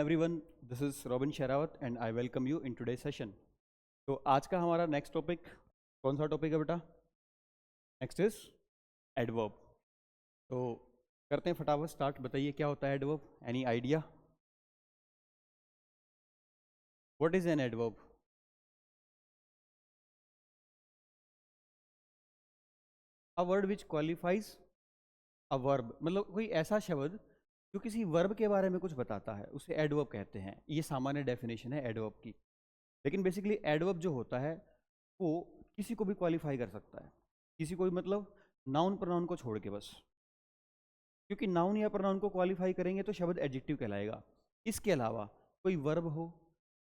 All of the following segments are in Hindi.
everyone. This is Robin Sherawat and I welcome you in today's session. तो आज का हमारा नेक्स्ट टॉपिक कौन सा टॉपिक है बेटा? Next is adverb. तो करते हैं फटाफट स्टार्ट. बताइए क्या होता है adverb? Any idea? What is an adverb? A word which qualifies a verb. मतलब कोई ऐसा शब्द जो किसी वर्ब के बारे में कुछ बताता है उसे एडवर्ब कहते हैं. ये सामान्य डेफिनेशन है एडवर्ब की. लेकिन बेसिकली एडवर्ब जो होता है वो किसी को भी क्वालिफाई कर सकता है. किसी को भी मतलब नाउन प्रोनाउन को छोड़ के बस. क्योंकि नाउन या प्रोनाउन को क्वालिफाई करेंगे तो शब्द एडजेक्टिव कहलाएगा. इसके अलावा कोई वर्ब हो,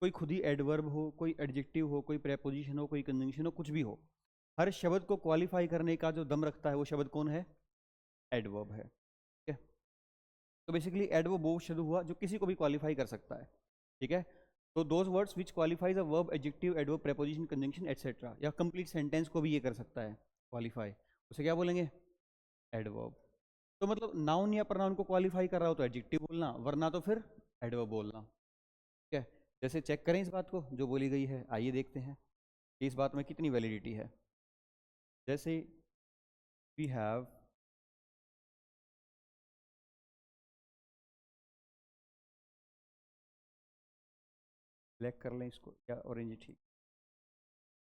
कोई खुद ही एडवर्ब हो, कोई एडजेक्टिव हो, कोई प्रेपोजिशन हो, कोई कंजंक्शन हो, कुछ भी हो, हर शब्द को क्वालिफाई करने का जो दम रखता है वो शब्द कौन है? एडवर्ब है. ठीक है. तो बेसिकली एडवर्ब वो शब्द हुआ जो किसी को भी क्वालिफाई कर सकता है. ठीक है. तो those words which qualifies a verb, adjective, adverb, preposition, conjunction etcetera, या कंप्लीट सेंटेंस को भी ये कर सकता है क्वालिफाई, उसे क्या बोलेंगे? एडवर्ब. तो मतलब नाउन या प्रोनाउन को क्वालिफाई कर रहा हो तो एडजेक्टिव बोलना, वरना तो फिर एडवर्ब बोलना. ठीक है. जैसे चेक करें इस बात को जो बोली गई है. आइए देखते हैं कि इस बात में कितनी वैलिडिटी है. जैसे वी हैव ब्लैक कर लें इसको या ऑरेंज? ठीक.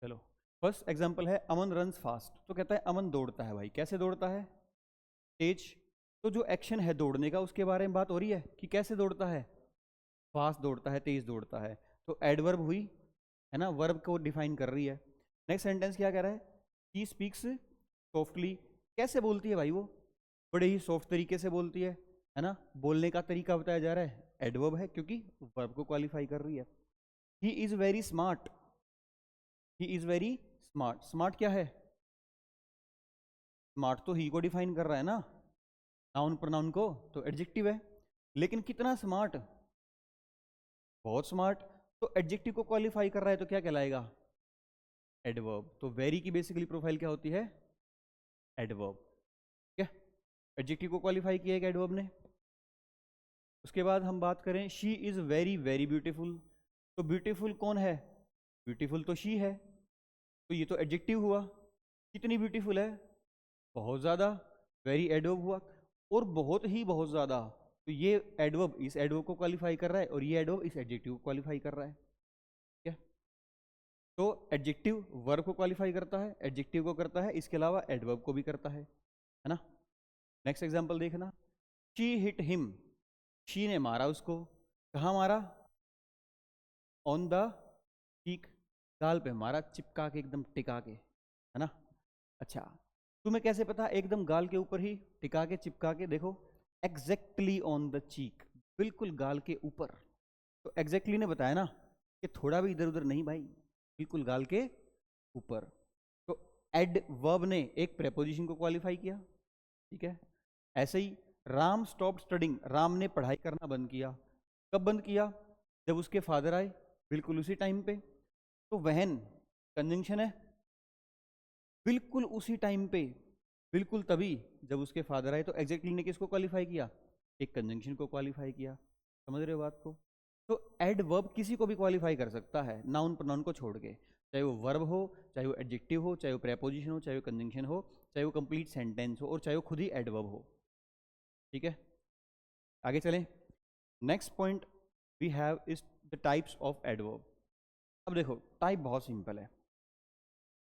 चलो फर्स्ट एग्जांपल है अमन रन्स फास्ट. तो कहता है अमन दौड़ता है. भाई कैसे दौड़ता है? तेज. तो जो एक्शन है दौड़ने का उसके बारे में बात हो रही है कि कैसे दौड़ता है. फास्ट दौड़ता है, तेज दौड़ता है. तो एडवर्ब हुई है ना, वर्ब को डिफाइन कर रही है. नेक्स्ट सेंटेंस क्या कह रहा है? She speaks softly. कैसे बोलती है भाई? वो बड़े ही सॉफ्ट तरीके से बोलती है ना. बोलने का तरीका बताया जा रहा है, एडवर्ब है क्योंकि वर्ब को क्वालिफाई कर रही है. ही is very smart. He is very smart. Smart क्या है? स्मार्ट तो ही को डिफाइन कर रहा है ना, नाउन प्रोनाउन को, तो एडजेक्टिव है. लेकिन कितना स्मार्ट? बहुत स्मार्ट. तो एडजेक्टिव को क्वालिफाई कर रहा है तो क्या कहलाएगा? एडवर्ब. तो वेरी की बेसिकली प्रोफाइल क्या होती है? एडवर्ब. क्या एडजेक्टिव को क्वालिफाई किया है एडवर्ब ने. उसके बाद हम बात करें she is very very beautiful. तो ब्यूटीफुल कौन है? ब्यूटीफुल तो शी है. तो ये तो एडजेक्टिव हुआ. कितनी ब्यूटीफुल है? बहुत ज़्यादा. वेरी एडवर्ब हुआ. और बहुत ही बहुत ज़्यादा. तो ये एडवर्ब इस एडवर्ब को क्वालिफाई कर रहा है और ये एडवर्ब इस एडजेक्टिव को क्वालिफाई कर रहा है. क्या? तो एडजेक्टिव वर्ब को क्वालिफाई करता है, एडजेक्टिव को करता है, इसके अलावा एडवर्ब को भी करता है ना. नेक्स्ट एग्जांपल देखना. She hit him. शी ने मारा उसको. कहाँ मारा? On the cheek. गाल पे मारा, चिपका के, एकदम टिका के, है ना. अच्छा, तुम्हें कैसे पता? एकदम गाल के ऊपर ही टिका के, चिपका के. देखो, एग्जैक्टली ऑन द चीक, बिल्कुल गाल के ऊपर. तो एग्जैक्टली ने बताया ना कि थोड़ा भी इधर उधर नहीं भाई, बिल्कुल गाल के ऊपर. तो एडवर्ब ने एक प्रेपोजिशन को क्वालिफाई किया. ठीक है. ऐसे ही राम स्टॉप स्टडिंग. राम ने पढ़ाई करना बंद किया. कब बंद किया? जब उसके फादर आए, बिल्कुल उसी टाइम पे. तो वहन कंजंक्शन है, बिल्कुल उसी टाइम पे, बिल्कुल तभी जब उसके फादर आए. तो एग्जैक्टली ने किसको क्वालिफाई किया? एक कंजंक्शन को क्वालिफाई किया. समझ रहे हो बात को? तो एडवर्ब किसी को भी क्वालिफाई कर सकता है नाउन प्रोनाउन को छोड़ के. चाहे वो वर्ब हो, चाहे वो एडजेक्टिव हो, चाहे वो प्रेपोजिशन हो, चाहे वो कंजंक्शन हो, चाहे वो कंप्लीट सेंटेंस हो, और चाहे वो खुद ही एडवर्ब हो. ठीक है. आगे चलें. Next point we have is the types of adverb. अब देखो, टाइप बहुत सिंपल है.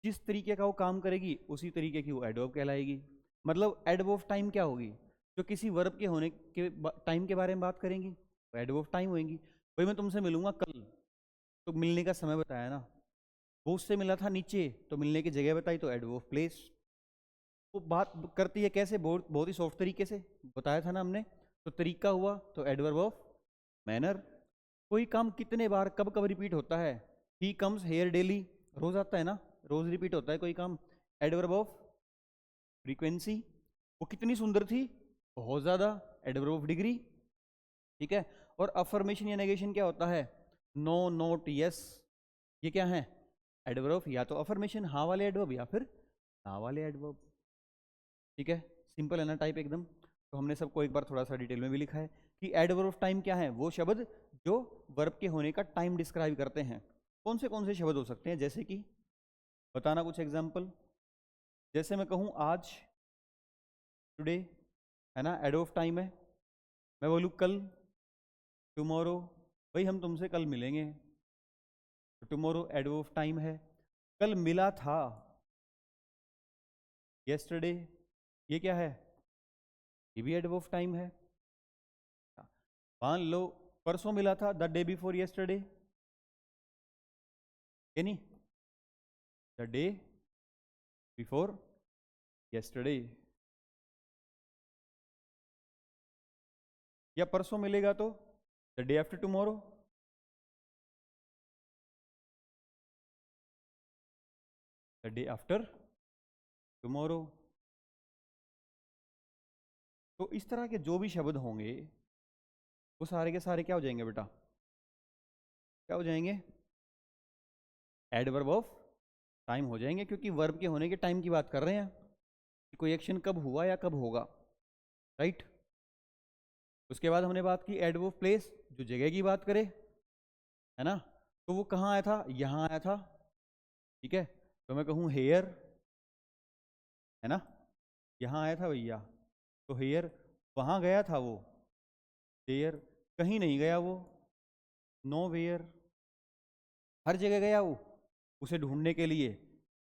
जिस तरीके का वो काम करेगी उसी तरीके की वो एडवर्ब कहलाएगी. मतलब एडवर्ब टाइम क्या होगी? जो किसी वर्ब के होने के टाइम के बारे में बात करेंगी तो एडवर्ब टाइम होएंगी. भाई मैं तुमसे मिलूंगा कल, तो मिलने का समय बताया ना. वो उससे मिला था नीचे, तो मिलने की जगह बताई, तो एडवर्ब प्लेस. वो बात करती है कैसे? बहुत बहुत ही सॉफ्ट तरीके से बताया था ना हमने. तो तरीका हुआ तो एडवर्ब ऑफ मैनर. कोई काम कितने बार कब कब रिपीट होता है? He comes here daily. रोज आता है ना, रोज रिपीट होता है कोई काम. Adverb of frequency. वो कितनी सुंदर थी? बहुत ज़्यादा. Adverb of degree. ठीक है. और अफर्मेशन या नेगेशन क्या होता है? No, not, yes. ये क्या है? एडवर्ब ऑफ या तो अफर्मेशन हाँ वाले एडवर्ब या फिर ना वाले एडवर्ब. ठीक है. सिंपल है ना टाइप एकदम. तो हमने सबको एक बार थोड़ा सा डिटेल में भी लिखा है कि एडवर्ब ऑफ टाइम क्या है? वो शब्द जो वर्ब के होने का टाइम डिस्क्राइब करते हैं। कौन से शब्द हो सकते हैं, जैसे कि बताना कुछ एग्जाम्पल। जैसे मैं कहूँ आज, टुडे, है ना, एड ऑफ टाइम है। मैं बोलूँ कल, टुमारो, भाई हम तुमसे कल मिलेंगे, तो टुमारो एड ऑफ टाइम है। कल मिला था, यस्टरडे, ये क्या है, ये भी एड ऑफ टाइम है। मान लो परसों मिला था, द डे बिफोर यस्टरडे, ये नहीं, द डे बिफोर यस्टरडे। या परसों मिलेगा तो the day after tomorrow. The day after tomorrow. तो इस तरह के जो भी शब्द होंगे वो सारे के सारे क्या हो जाएंगे बेटा, क्या हो जाएंगे, एडवर्ब ऑफ टाइम हो जाएंगे, क्योंकि वर्ब के होने के टाइम की बात कर रहे हैं कि कोई एक्शन कब हुआ या कब होगा, राइट। उसके बाद हमने बात की एडवर्ब ऑफ प्लेस, जो जगह की बात करे, है ना, तो वो कहाँ आया था, यहाँ आया था, ठीक है। तो मैं कहूँ हेयर, है ना, यहाँ आया था भैया, तो हेयर, वहाँ गया था वो, देयर, कहीं नहीं गया वो, नो वेयर, हर जगह गया वो उसे ढूंढने के लिए,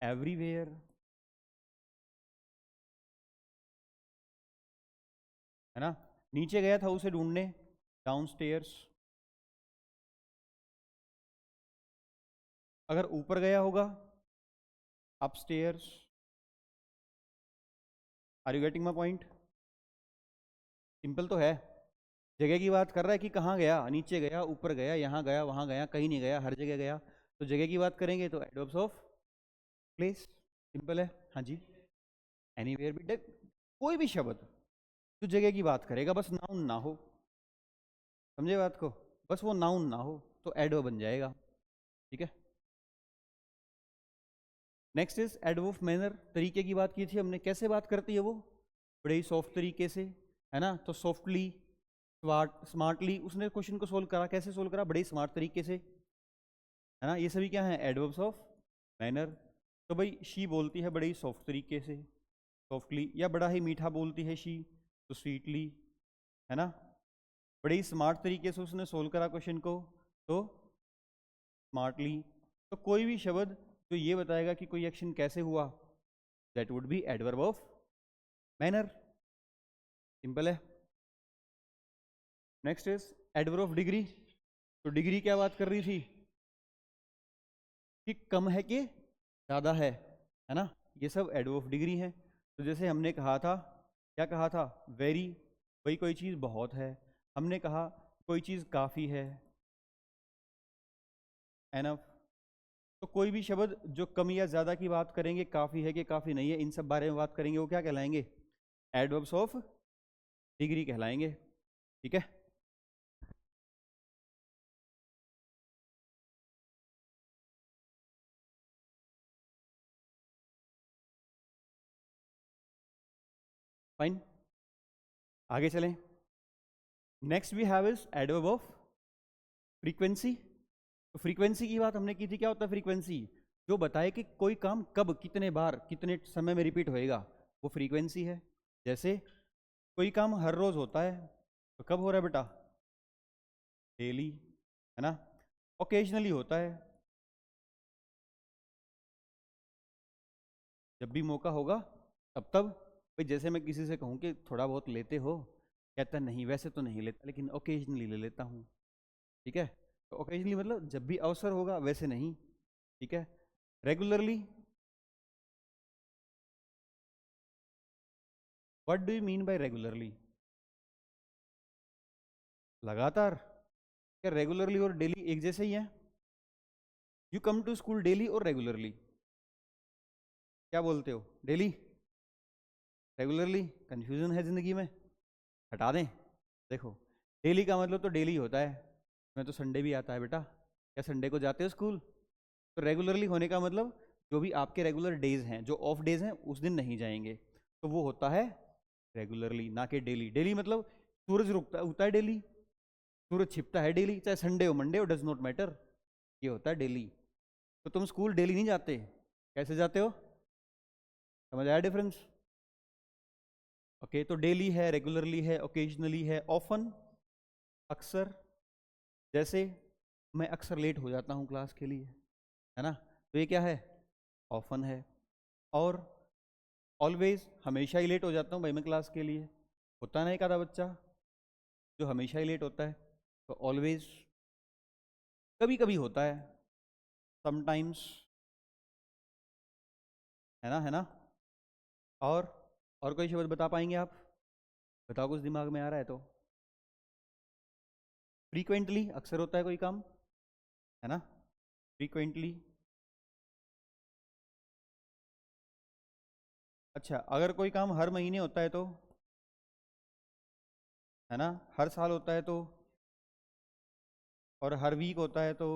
एवरीवेयर, है ना। नीचे गया था उसे ढूंढने, डाउन स्टेयर्स। अगर ऊपर गया होगा, upstairs. Are you getting my point? Simple तो है, जगह की बात कर रहा है कि कहाँ गया, नीचे गया, ऊपर गया, यहाँ गया, वहाँ गया, कहीं नहीं गया, हर जगह गया। तो जगह की बात करेंगे तो एडवर्ब्स ऑफ प्लेस, सिंपल है। हाँ जी, एनीवेयर भी, कोई भी शब्द जो जगह की बात करेगा, बस नाउन ना हो, समझे बात को, बस वो नाउन ना हो तो एडवर्ब बन जाएगा, ठीक है। Next is adverb of manner, तरीके की बात की थी हमने, कैसे बात करती है वो, बड़े ही सॉफ्ट तरीके से, है ना। तो सॉफ्टली, स्मार्टली, उसने क्वेश्चन को सोल्व करा, कैसे सोल्व करा, बड़े स्मार्ट तरीके से, है ना। ये सभी क्या है, एडवर्ब्स ऑफ मैनर। तो भाई शी बोलती है बड़े ही सॉफ्ट तरीके से, सॉफ्टली, या बड़ा ही मीठा बोलती है शी, तो स्वीटली, है ना। बड़े ही स्मार्ट तरीके से उसने सोल्व करा क्वेश्चन को, तो स्मार्टली। तो कोई भी शब्द जो ये बताएगा कि कोई एक्शन कैसे हुआ, that would be adverb of manner, simple है। Next is adverb of degree. तो डिग्री क्या बात कर रही थी, कि कम है कि ज़्यादा है ना, ये सब एडवर्ब ऑफ डिग्री है। तो जैसे हमने कहा था, क्या कहा था, वेरी, वही कोई चीज़ बहुत है। हमने कहा कोई चीज़ काफ़ी है, एनफ। तो कोई भी शब्द जो कम या ज़्यादा की बात करेंगे, काफ़ी है कि काफ़ी नहीं है, इन सब बारे में बात करेंगे, वो क्या कहलाएंगे, एडवर्ब्स ऑफ डिग्री कहलाएंगे, ठीक है। फाइन, आगे चलें। Next we have is adverb of frequency. तो फ्रीक्वेंसी की बात हमने की थी, क्या होता है फ्रीक्वेंसी, जो बताए कि कोई काम कब, कितने बार, कितने समय में रिपीट होएगा, वो फ्रीक्वेंसी है। जैसे कोई काम हर रोज होता है, तो कब हो रहा है बेटा, डेली, है ना। ओकेजनली होता है, जब भी मौका होगा तब तब। भाई जैसे मैं किसी से कहूँ कि थोड़ा बहुत लेते हो, कहता नहीं वैसे तो नहीं लेता, लेकिन ओकेजनली ले लेता हूँ, ठीक है। तो ओकेजनली मतलब जब भी अवसर होगा, वैसे नहीं, ठीक है। Regularly, what do you mean by regularly, लगातार। क्या रेगुलरली और डेली एक जैसे ही है, you come to school daily और रेगुलरली, क्या बोलते हो, डेली, रेगुलरली, कंफ्यूजन है जिंदगी में, हटा दें। देखो डेली का मतलब तो डेली होता है, मैं तो संडे भी आता है बेटा, क्या संडे को जाते हो स्कूल। तो रेगुलरली होने का मतलब जो भी आपके रेगुलर डेज हैं, जो ऑफ डेज हैं, उस दिन नहीं जाएंगे, तो वो होता है रेगुलरली, ना कि डेली। डेली मतलब सूरज रुकता उगता है डेली, सूरज छिपता है डेली, चाहे संडे हो मंडे हो, डज नॉट मैटर, ये होता है डेली। तो तुम स्कूल डेली नहीं जाते, कैसे जाते हो? समझ आया डिफरेंस? ओके, तो डेली है, रेगुलरली है, ओकेजनली है, ऑफन अक्सर। जैसे मैं अक्सर लेट हो जाता हूँ क्लास के लिए, है ना, तो ये क्या है? ऑफन है। और ऑलवेज, हमेशा ही लेट हो जाता हूँ भाई मैं क्लास के लिए, होता है ना एक आधा बच्चा जो हमेशा ही लेट होता है, तो ऑलवेज। कभी कभी होता है, समटाइम्स, है ना। और और कोई शब्द बता पाएंगे आप? बताओ, कुछ दिमाग में आ रहा है तो। फ्रीक्वेंटली, अक्सर होता है कोई काम, है ना, फ्रीक्वेंटली। अच्छा, अगर कोई काम हर महीने होता है तो, है ना, हर साल होता है तो, और हर वीक होता है तो,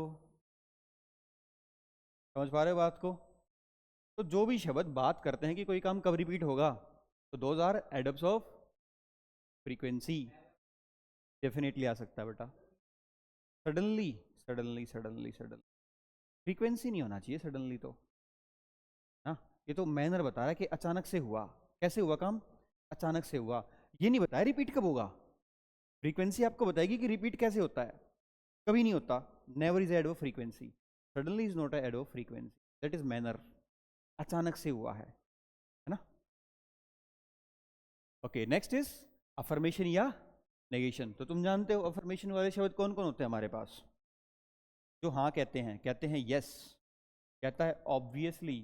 समझ पा रहे हो बात को? तो जो भी शब्द बात करते हैं कि कोई काम कब रिपीट होगा, तो those are adverbs of frequency. Definitely आ सकता है बेटा। Suddenly, suddenly, suddenly, suddenly, frequency नहीं होना चाहिए सडनली तो, हाँ। ये तो मैनर बता रहा है कि अचानक से हुआ, कैसे हुआ काम, अचानक से हुआ। ये नहीं बताया रिपीट कब होगा। फ्रीक्वेंसी आपको बताएगी कि रिपीट कैसे होता है, कभी नहीं होता। Never is ad of frequency, suddenly is not ad of frequency, that is manner, अचानक से हुआ है ना। ओके, नेक्स्ट इज अफर्मेशन या नेगेशन। तो तुम जानते हो अफर्मेशन वाले शब्द कौन कौन होते हैं हमारे पास? जो हाँ कहते हैं, कहते हैं यस, कहता है ऑब्वियसली,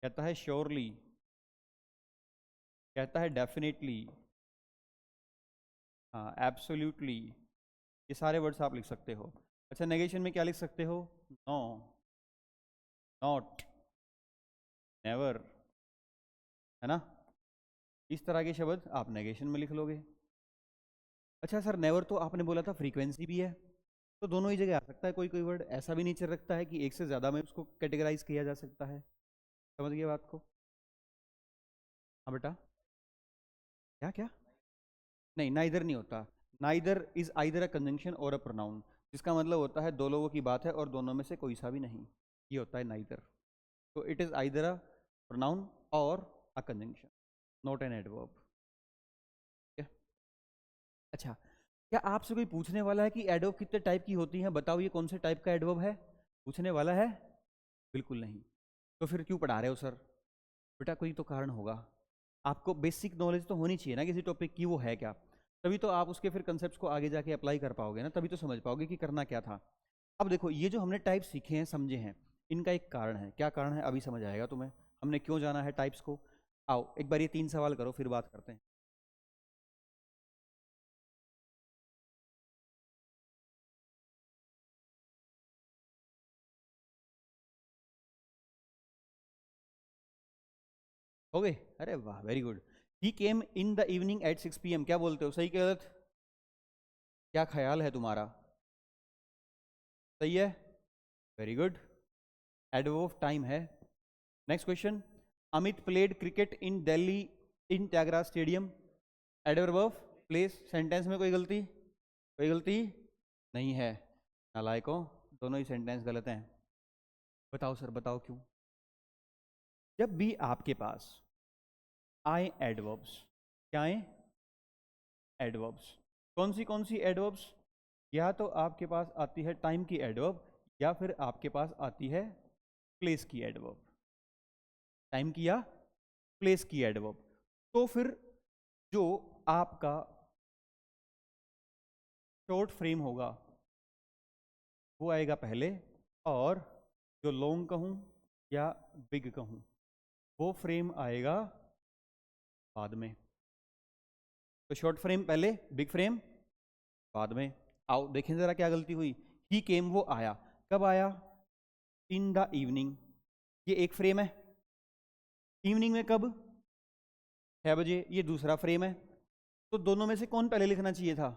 कहता है श्योरली, कहता है डेफिनेटली, हाँ, एब्सोल्युटली। ये सारे वर्ड्स आप लिख सकते हो। अच्छा, नेगेशन में क्या लिख सकते हो? नो, नॉट, नेवर, है ना। इस तरह के शब्द आप नेगेशन में लिख लोगे। अच्छा सर, नेवर तो आपने बोला था फ्रीक्वेंसी भी है, तो दोनों ही जगह आ सकता है। कोई कोई वर्ड ऐसा भी नेचर रखता है कि एक से ज़्यादा में उसको कैटेगराइज किया जा सकता है। समझ गए बात को? हाँ बेटा, क्या क्या? नहीं, नाइदर नहीं होता। Neither is either a conjunction और अ प्रोनाउन, जिसका मतलब होता है दो लोगों की बात है और दोनों में से कोई सा भी नहीं, ये होता है नाइदर। तो it is either a pronoun or a conjunction, not an adverb. अच्छा, क्या आपसे कोई पूछने वाला है कि एडवर्ब कितने टाइप की होती हैं, बताओ ये कौन से टाइप का एडवर्ब है? पूछने वाला है? बिल्कुल नहीं। तो फिर क्यों पढ़ा रहे हो सर? बेटा कोई तो कारण होगा, आपको बेसिक नॉलेज तो होनी चाहिए ना किसी टॉपिक की, वो है क्या, तभी तो आप उसके फिर कंसेप्ट को आगे जाके अप्लाई कर पाओगे ना, तभी तो समझ पाओगे कि करना क्या था। अब देखो, ये जो हमने टाइप सीखे हैं, समझे हैं, इनका एक कारण है। क्या कारण है अभी समझ आएगा तुम्हें, हमने क्यों जाना है टाइप्स को। आओ एक बार ये 3 सवाल करो, फिर बात करते हैं। हो गए? अरे वाह, very good. He came in the evening at 6 PM, क्या बोलते हो, सही कि गलत? क्या ख्याल है तुम्हारा? सही है, very good. Adverb of time है। Next question, Amit played cricket in Delhi in Thyagraj stadium. Adverb of place, sentence में कोई गलती? कोई गलती नहीं है, नालायकों, दोनों ही सेंटेंस गलत हैं। बताओ सर, बताओ क्यों? जब भी आपके पास आए एडवर्ब्स, क्या आए? एडवर्ब्स। कौन सी एडवर्ब्स? या तो आपके पास आती है टाइम की एडवर्ब, या फिर आपके पास आती है प्लेस की एडवर्ब। टाइम की या प्लेस की एडवर्ब। तो फिर जो आपका शॉर्ट फ्रेम होगा वो आएगा पहले, और जो लॉन्ग कहूं या बिग कहूं वो फ्रेम आएगा बाद में। तो शॉर्ट फ्रेम पहले, बिग फ्रेम बाद में। आओ देखें जरा क्या गलती हुई। ही केम, वो आया, कब आया? इन द इवनिंग, ये एक फ्रेम है। इवनिंग में कब? 6 बजे, ये दूसरा फ्रेम है। तो दोनों में से कौन पहले लिखना चाहिए था?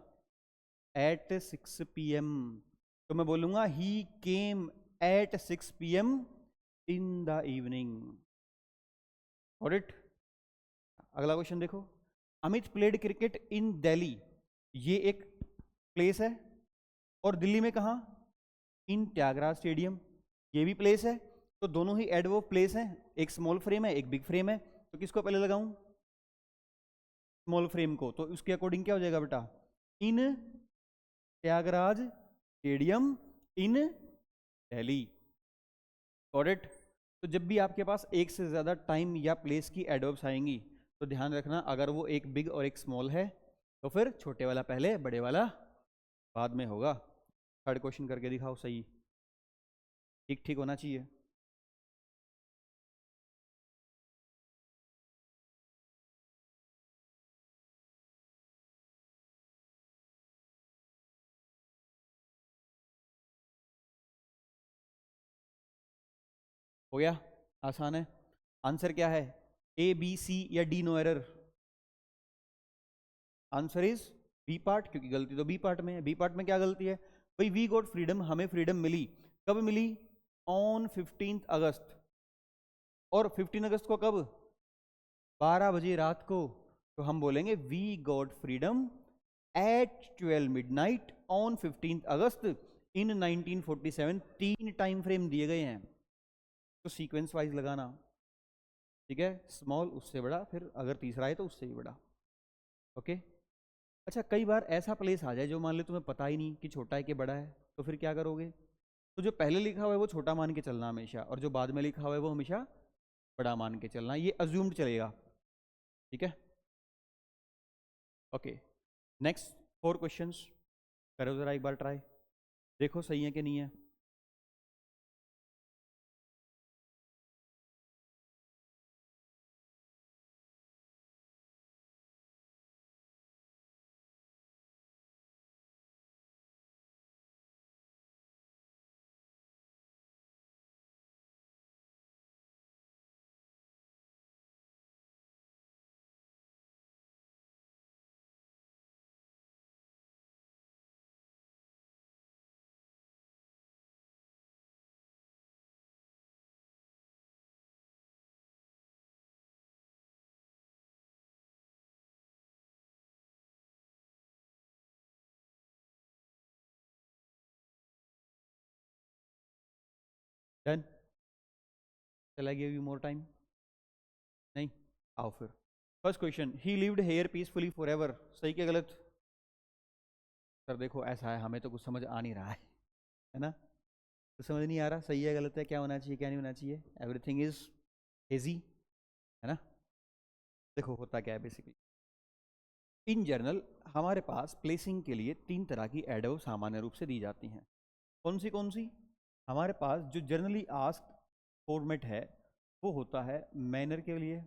At 6 PM। तो मैं बोलूंगा he came at 6 PM in the evening. Got it? अगला क्वेश्चन देखो, Amit played cricket in Delhi ये एक प्लेस है, और दिल्ली में कहाँ, इन त्यागराज स्टेडियम, ये भी प्लेस है। तो दोनों ही एडवर्ब प्लेस हैं, एक स्मॉल फ्रेम है एक बिग फ्रेम है, तो किसको पहले लगाऊं, स्मॉल फ्रेम को। तो उसके अकॉर्डिंग क्या हो जाएगा बेटा, in Thyagraj stadium in Delhi. Got it. तो जब भी आपके पास एक से ज्यादा टाइम या प्लेस की एडवर्ब्स आएंगी तो ध्यान रखना, अगर वो एक बिग और एक स्मॉल है तो फिर छोटे वाला पहले बड़े वाला बाद में होगा। थर्ड क्वेश्चन करके दिखाओ, सही ठीक ठीक होना चाहिए। हो गया, आसान है। आंसर क्या है, ए बी सी या D, no error. Answer is B part, क्योंकि गलती तो बी पार्ट में है। बी पार्ट में क्या गलती है भाई, वी गॉट फ्रीडम, हमें फ्रीडम मिली। कब मिली, ऑन 15 अगस्त। और 15 अगस्त को कब, 12 बजे रात को। तो हम बोलेंगे we got freedom at 12 midnight on 15 August in 1947। 3 time frame दिए गए हैं, तो सीक्वेंस वाइज लगाना, ठीक है। स्मॉल उससे बड़ा, फिर अगर तीसरा है तो उससे भी बड़ा। ओके। अच्छा, कई बार ऐसा प्लेस आ जाए जो मान लो तुम्हें पता ही नहीं कि छोटा है कि बड़ा है, तो फिर क्या करोगे, तो जो पहले लिखा हुआ है वो छोटा मान के चलना हमेशा, और जो बाद में लिखा हुआ है वो हमेशा बड़ा मान के चलना, ये अज्यूम्ड चलेगा, ठीक है। ओके, नेक्स्ट 4 क्वेश्चंस करो जरा एक बार ट्राई, देखो सही है कि नहीं है। डन, चला गिव यू मोर टाइम, नहीं, आओ फिर। First question, he lived hair peacefully for ever, सही क्या गलत। सर देखो ऐसा है, हमें तो कुछ समझ आ नहीं रहा है ना, तो समझ नहीं आ रहा सही है गलत है, क्या होना चाहिए क्या नहीं होना चाहिए, एवरीथिंग इज हेजी, है ना। देखो होता क्या है बेसिकली, इन जनरल हमारे पास प्लेसिंग के लिए 3 तरह की एडवर्ब सामान्य रूप से दी जाती हैं। कौन सी, हमारे पास जो जनरली आस्क्ड फॉर्मेट है वो होता है मैनर के लिए,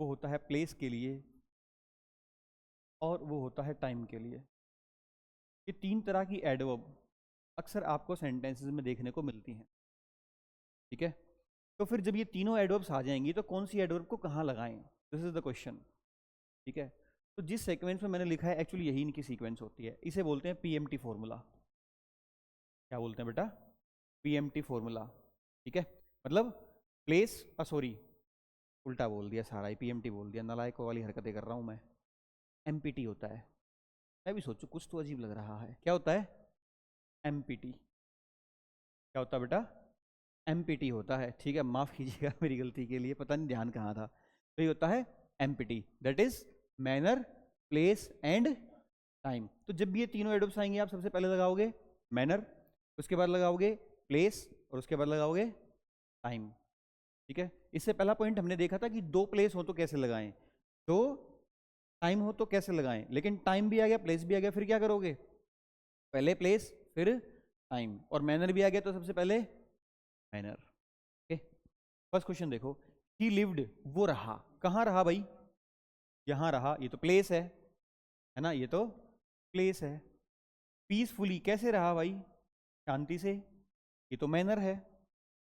वो होता है प्लेस के लिए, और वो होता है टाइम के लिए। ये 3 तरह की एडवर्ब अक्सर आपको सेंटेंसेस में देखने को मिलती हैं, ठीक है। तो फिर जब ये तीनों एडवर्ब्स आ जाएंगी तो कौन सी एडवर्ब को कहाँ लगाएं, दिस इज द क्वेश्चन, ठीक है। तो जिस सीक्वेंस में मैंने लिखा है एक्चुअली यही इनकी सीक्वेंस होती है, इसे बोलते हैं पीएमटी फॉर्मूला। क्या बोलते हैं बेटा, पीएमटी फॉर्मूला, ठीक है। मतलब प्लेस, सॉरी उल्टा बोल दिया सारा ही, पीएमटी बोल दिया, नालायक वाली हरकतें कर रहा हूँ मैं। एमपीटी होता है, मैं भी सोचूं कुछ तो अजीब लग रहा है, क्या होता है, एमपीटी। क्या होता है बेटा, एमपीटी होता है, ठीक है, माफ कीजिएगा मेरी गलती के लिए, पता नहीं ध्यान कहाँ था। तो ये होता है empty, that is manner, place and time. तो जब भी ये तीनों एडवर्ब्स आएंगे आप सबसे पहले लगाओगे मैनर, उसके बाद लगाओगे प्लेस, और उसके बाद लगाओगे टाइम, ठीक है। इससे पहला पॉइंट हमने देखा था कि 2 प्लेस हो तो कैसे लगाएं, 2 टाइम हो तो कैसे लगाएं, लेकिन टाइम भी आ गया प्लेस भी आ गया, फिर क्या करोगे, पहले प्लेस फिर टाइम, और मैनर भी आ गया तो सबसे पहले मैनर। ओके, फर्स्ट क्वेश्चन देखो, ही लिव्ड, वो रहा, कहाँ रहा भाई, यहां रहा, ये तो प्लेस है ना, ये तो प्लेस है। पीसफुली कैसे रहा भाई, शांति से, ये तो मैनर है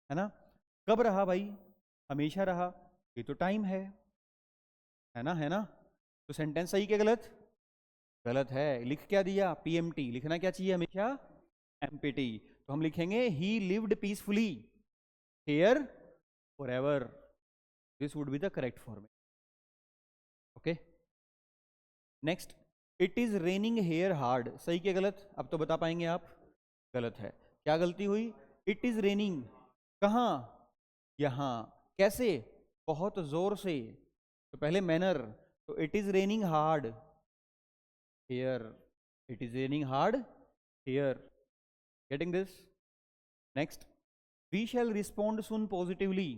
ना। कब रहा भाई, हमेशा रहा, ये तो टाइम है ना। तो सेंटेंस सही क्या गलत, गलत है, लिख क्या दिया, पीएमटी, लिखना क्या चाहिए हमेशा, एमपीटी। तो हम लिखेंगे he lived peacefully here forever, this would be the correct format. Okay, next, it is raining here hard, सही क्या गलत? अब तो बता पाएंगे आप। गलत है। क्या गलती हुई? इट इज रेनिंग कहाँ? यहां। कैसे? बहुत जोर से। तो पहले मैनर, तो it is raining hard here, it is raining hard here. Getting this? Next, we shall respond soon positively,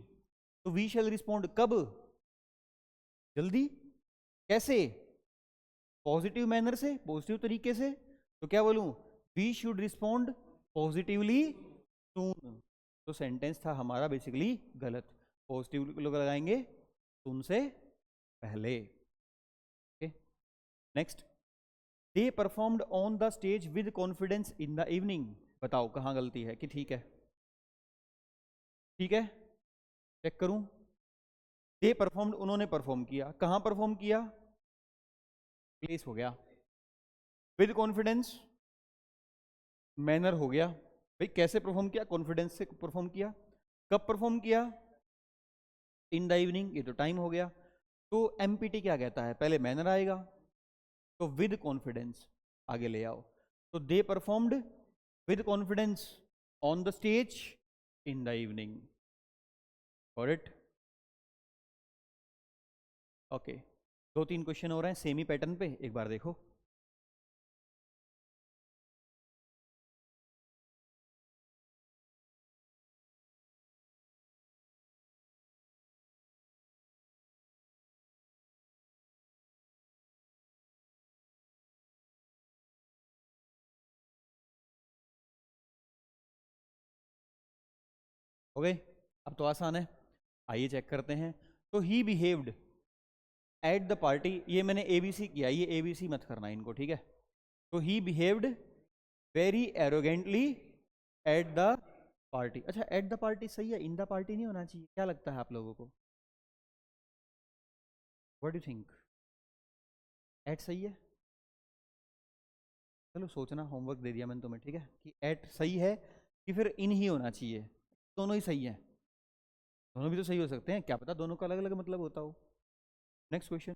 तो वी शैल रिस्पॉन्ड कब? जल्दी। कैसे? पॉजिटिव मैनर से, पॉजिटिव तरीके से। तो क्या बोलूं? वी शुड रिस्पॉन्ड पॉजिटिवली सून। तो सेंटेंस था हमारा बेसिकली गलत। पॉजिटिव लोग लगाएंगे सुन से पहले। Okay. Next, they performed on the stage with confidence in the evening, बताओ कहां गलती है कि ठीक है? ठीक है, चेक करूं। दे परफॉर्म्ड, उन्होंने परफॉर्म किया, कहां परफॉर्म किया? प्लेस हो गया। विद कॉन्फिडेंस, मैनर हो गया। भाई कैसे परफॉर्म किया? कॉन्फिडेंस से परफॉर्म किया। कब परफॉर्म किया? इन द इवनिंग, ये तो टाइम हो गया। तो एमपीटी क्या कहता है? पहले मैनर आएगा, तो विद कॉन्फिडेंस आगे ले आओ। तो they performed with confidence on the stage in the evening. Got it? Okay. दो तीन क्वेश्चन हो रहे हैं सेम ही पैटर्न पे, एक बार देखो। हो गए? अब तो आसान है, आइए चेक करते हैं। तो he behaved eight the party, ये मैंने एबीसी किया, ये एबीसी मत करना इनको, ठीक है? तो he behaved very arrogantly at the party. अच्छा, एट द पार्टी सही है, इन द पार्टी नहीं होना चाहिए, क्या लगता है आप लोगों को? What do think? एट सही है? चलो सोचना, होमवर्क दे दिया मैंने तुम्हें, ठीक है? कि एट सही है कि फिर इन ही होना चाहिए? दोनों ही सही है। दोनों भी तो सही हो सकते हैं, क्या पता दोनों का अलग अलग मतलब होता हो। नेक्स्ट क्वेश्चन,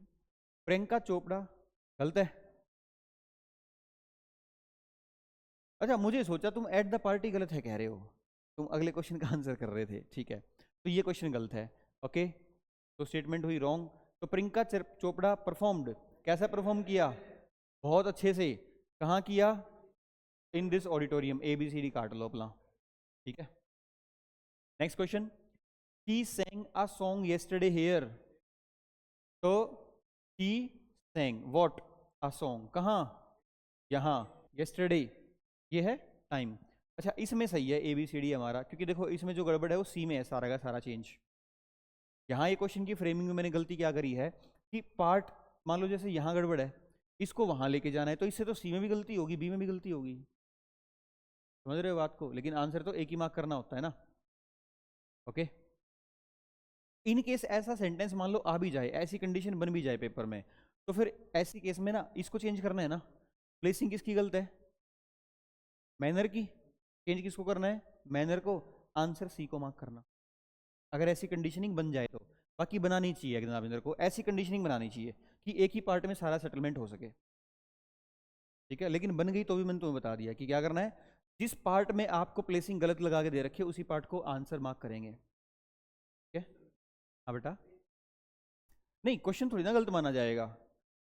प्रियंका चोपड़ा, गलत है। अच्छा, मुझे सोचा तुम एट द पार्टी गलत है कह रहे हो, तुम अगले क्वेश्चन का आंसर कर रहे थे, ठीक है? तो ये क्वेश्चन गलत है। ओके, तो स्टेटमेंट हुई रॉन्ग। तो प्रियंका चोपड़ा परफॉर्म्ड, कैसा परफॉर्म किया? बहुत अच्छे से। कहाँ किया? In this auditorium, A B C D काट लो अपना, ठीक है? Next question, he sang a song yesterday here, तो he sang what a song, कहाँ? यहाँ। yesterday ये है टाइम। अच्छा, इसमें सही है ए बी सी डी हमारा, क्योंकि देखो इसमें जो गड़बड़ है वो सी में है सारा का सारा चेंज। यहाँ ये क्वेश्चन की फ्रेमिंग में मैंने गलती क्या करी है कि पार्ट, मान लो जैसे यहाँ गड़बड़ है, इसको वहां लेके जाना है, तो इससे तो सी में भी गलती होगी, बी में भी गलती होगी। समझ रहे हो बात को? लेकिन आंसर तो एक ही मार्क करना होता है ना। ओके। इन केस ऐसा सेंटेंस मान लो आ भी जाए, ऐसी कंडीशन बन भी जाए पेपर में, तो फिर ऐसी केस में ना इसको चेंज करना है ना। प्लेसिंग किसकी गलत है? मैनर की। चेंज किसको करना है? मैनर को। आंसर सी को मार्क करना, अगर ऐसी कंडीशनिंग बन जाए तो। बाकी बनानी चाहिए जनाब इंदर को, ऐसी कंडीशनिंग बनानी चाहिए कि एक ही पार्ट में सारा सेटलमेंट हो सके, ठीक है? लेकिन बन गई तो भी मैंने तुम्हें बता दिया कि क्या करना है। जिस पार्ट में आपको प्लेसिंग गलत लगा के दे रखी है उसी पार्ट को आंसर मार्क करेंगे, ठीक है? हाँ बेटा। नहीं, क्वेश्चन थोड़ी ना गलत माना जाएगा।